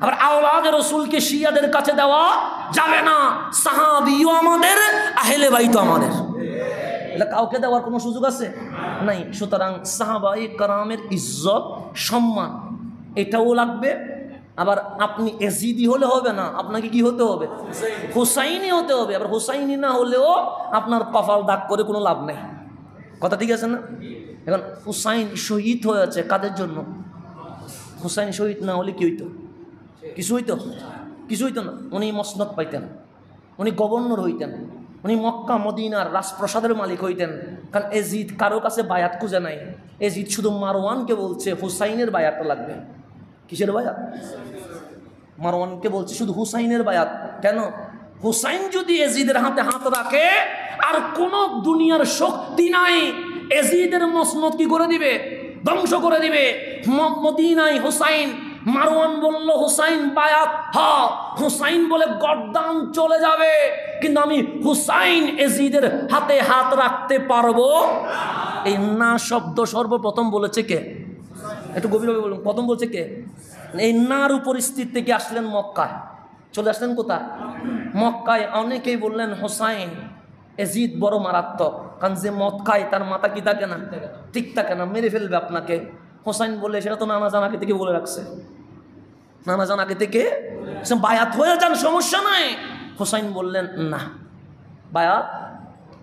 আবার আওলাদে রাসূলকে শিয়াদের কাছে দেওয়া যাবে না। সাহাবীও আমাদের, আহলে বাইতও আমাদের, এটা কাউকে দেওয়ার কোনো সুযোগ আছে নাই। সুতরাং সাহাবায়ে কেরামের ইজ্জত সম্মান এটাও লাগবে। আবার আপনি এজিদি হলে হবে না, আপনাকে কি হতে হবে? হুসাইনি হতে হবে। আবার হুসাইনি না হলেও আপনার কপাল দাগ করে কোনো লাভ নেই, কথা ঠিক আছে না? এখন হুসাইন শহীদ হয়েছে কাদের জন্য? হুসাইন শহীদ না হলে কি হইতো? কিছু হইতো? কিছু হইতো না। উনি মসনদ পাইতেন, উনি গভর্নর হইতেন, উনি মক্কা মদিনার রাজপ্রসাদের মালিক হইতেন। কারণ এজিদ কারো কাছে বায়াত খুঁজে নাই, এজিদ শুধু মারওয়ানকে বলছে হুসাইনের বায়াতটা লাগবে। কিসের বায়াত? মারওয়ানকে বলছে শুধু হুসাইনের বায়াত। কেন? হুসাইন যদি এজিদের হাতে হাত রাখে, আর কোন দুনিয়ার শক্তি নাই এজিদের মসনদ কি করে দিবে? ধ্বংস করে দিবে। মদিনায় হুসাইন, মারওয়ান বলল হুসাইন বায়াত, হ্যাঁ হুসাইন বলে গর্দান চলে যাবে, কিন্তু আমি হুসাইন এজিদের হাতে হাত রাখতে পারবো। এই না শব্দ সর্বপ্রথম বলেছে কে? একটু গভীরভাবে বলুন, প্রথম বলছে কে? এই নার পরিস্থিতি থেকে আসলেন মক্কায়, চলে আসলেন কোথায়? মক্কায়। অনেকেই বললেন হুসাইন এজিদ বড় মারাত্মক, কারণ যে মদ খায় তার মাথা কি থাকে না, ঠিক থাকে না, মেরে ফেলবে আপনাকে। হুসাইন বললে সেটা তো নানা জান আগে থেকে বলে রাখছে, নানা জান আগে থেকে বায়াত হয়ে যান, সমস্যা নাই। হুসাইন বললেন না, বায়াত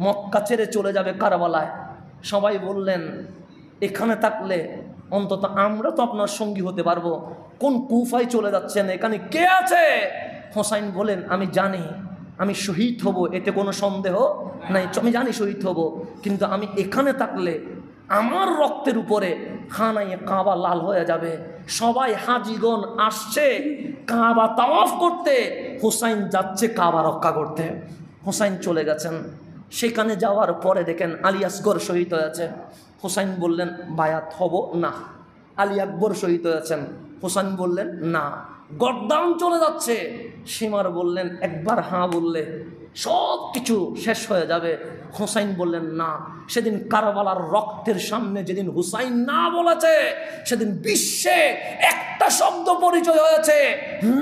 মক্কা ছেড়ে চলে যাবে কারবালায়। সবাই বললেন এখানে থাকলে অন্তত আমরা তো আপনার সঙ্গী হতে পারবো, কোন কুফায় চলে যাচ্ছেন, এখানে কে আছে? হুসাইন বলেন আমি জানি আমি শহীদ হব, এতে কোনো সন্দেহ নাই, আমি জানি শহীদ হব, কিন্তু আমি এখানে থাকলে আমার রক্তের উপরে খানায় কাবা লাল হয়ে যাবে। সবাই হাজিগণ আসছে কাবা তাওয়াফ করতে, হুসাইন যাচ্ছে কাবা রক্ষা করতে। হুসাইন চলে গেছেন, সেখানে যাওয়ার পরে দেখেন আলী আসগর শহীদ হয়েছে। হুসাইন বললেন বায়াত হব না। আলী আকবর শহীদ হয়েছেন, হুসাইন বললেন না। গর্দান চলে যাচ্ছে, সীমার বললেন একবার হ্যাঁ বললে সব কিছু শেষ হয়ে যাবে। হুসাইন বললেন না। সেদিন কারবালার রক্তের সামনে যেদিন হুসাইন না বলেছে, সেদিন বিশ্বে একটা শব্দ পরিচয় হয়েছে,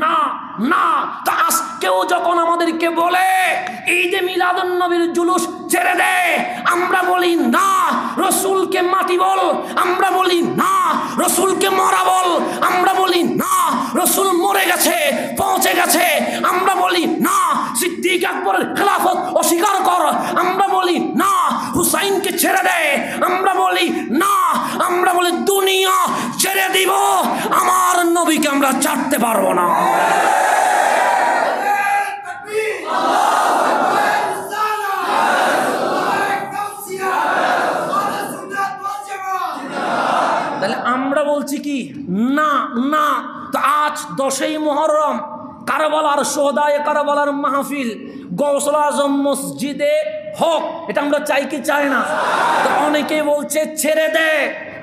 না না। তা আজকেও যখন আমাদেরকে বলে এই যে মিলাদুন নবীর জুলুস ছেড়ে দে, আমরা বলি না রসুলকে মাটি বল, আমরা বলি না রসুলকে মরা বল, আমরা বলি না রসুল মরে গেছে পৌঁছে গেছে, আমরা বলি না সিদ্দিক আকবরের খেলাফত অস্বীকার কর, আমরা বলি না হুসাইনকে ছেড়ে দে, আমরা বলি না, আমরা বলি দুনিয়া ছেড়ে দিব, আমার নবীকে আমরা ছাড়তে পারবো না। তাহলে আমরা বলছি কি না না। তো আজ 10ই মুহররম কারবালার সোহদায়ে কারবালার মাহফিল গৌসুল আজম মসজিদে হোক, এটা আমরা চাই কি চাই না? তো অনেকে বলছে ছেড়ে দে,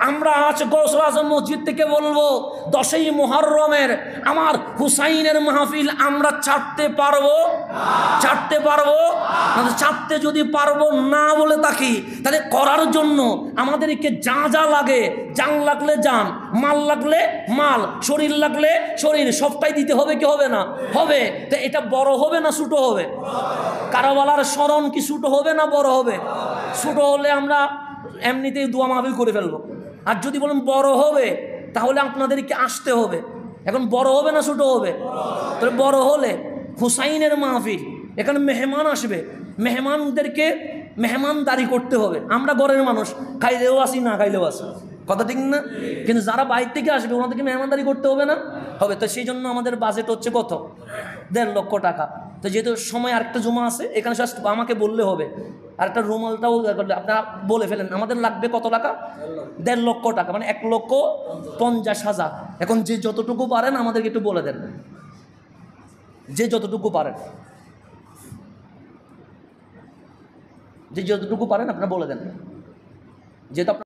আমরা আজ গৌসুল আজম মসজিদ থেকে বলবো 10ই মুহররমের আমার হুসাইনের মাহফিল আমরা ছাড়তে পারবো? ছাড়তে পারবো? ছাড়তে যদি পারবো না বলে থাকি, তাহলে করার জন্য আমাদেরকে যা যা লাগে, জান লাগলে জান, মাল লাগলে মাল, শরীর লাগলে শরীর, সবটাই দিতে হবে কি হবে না? হবে। তো এটা বড় হবে না ছোট হবে? কারবালার স্মরণ কি ছোট হবে না বড় হবে? ছোট হলে আমরা এমনিতেই দোয়া মাহফিল করে ফেলবো। আর যদি বলেন বড় হবে, তাহলে আপনাদেরকে আসতে হবে। এখন বড় হবে না ছোট হবে? তাহলে বড় হলে হুসাইনের মাহফিল, এখানে মেহমান আসবে, মেহমানদেরকে মেহমানদারি করতে হবে। আমরা ঘরের মানুষ, খাইলেও আসি না খাইলেও আসি, কথা ঠিক না? কিন্তু যারা বাইরে থেকে আসবে ওনাদেরকে মেহমানদারি করতে হবে না? হবে। তো সেই জন্য আমাদের বাজেট হচ্ছে কত? 1.5 লক্ষ টাকা। তো যেহেতু সময় আরেকটা জমা আছে, এখানে আমাকে বললে হবে। আর একটা রুমালটাও আপনারা বলে ফেলেন, আমাদের লাগবে কত টাকা? 1.5 লক্ষ টাকা, মানে 1,50,000। এখন যে যতটুকু পারেন আমাদেরকে একটু বলে দেন, যে যতটুকু পারেন, যে যতটুকু পারেন আপনারা বলে দেন, যেহেতু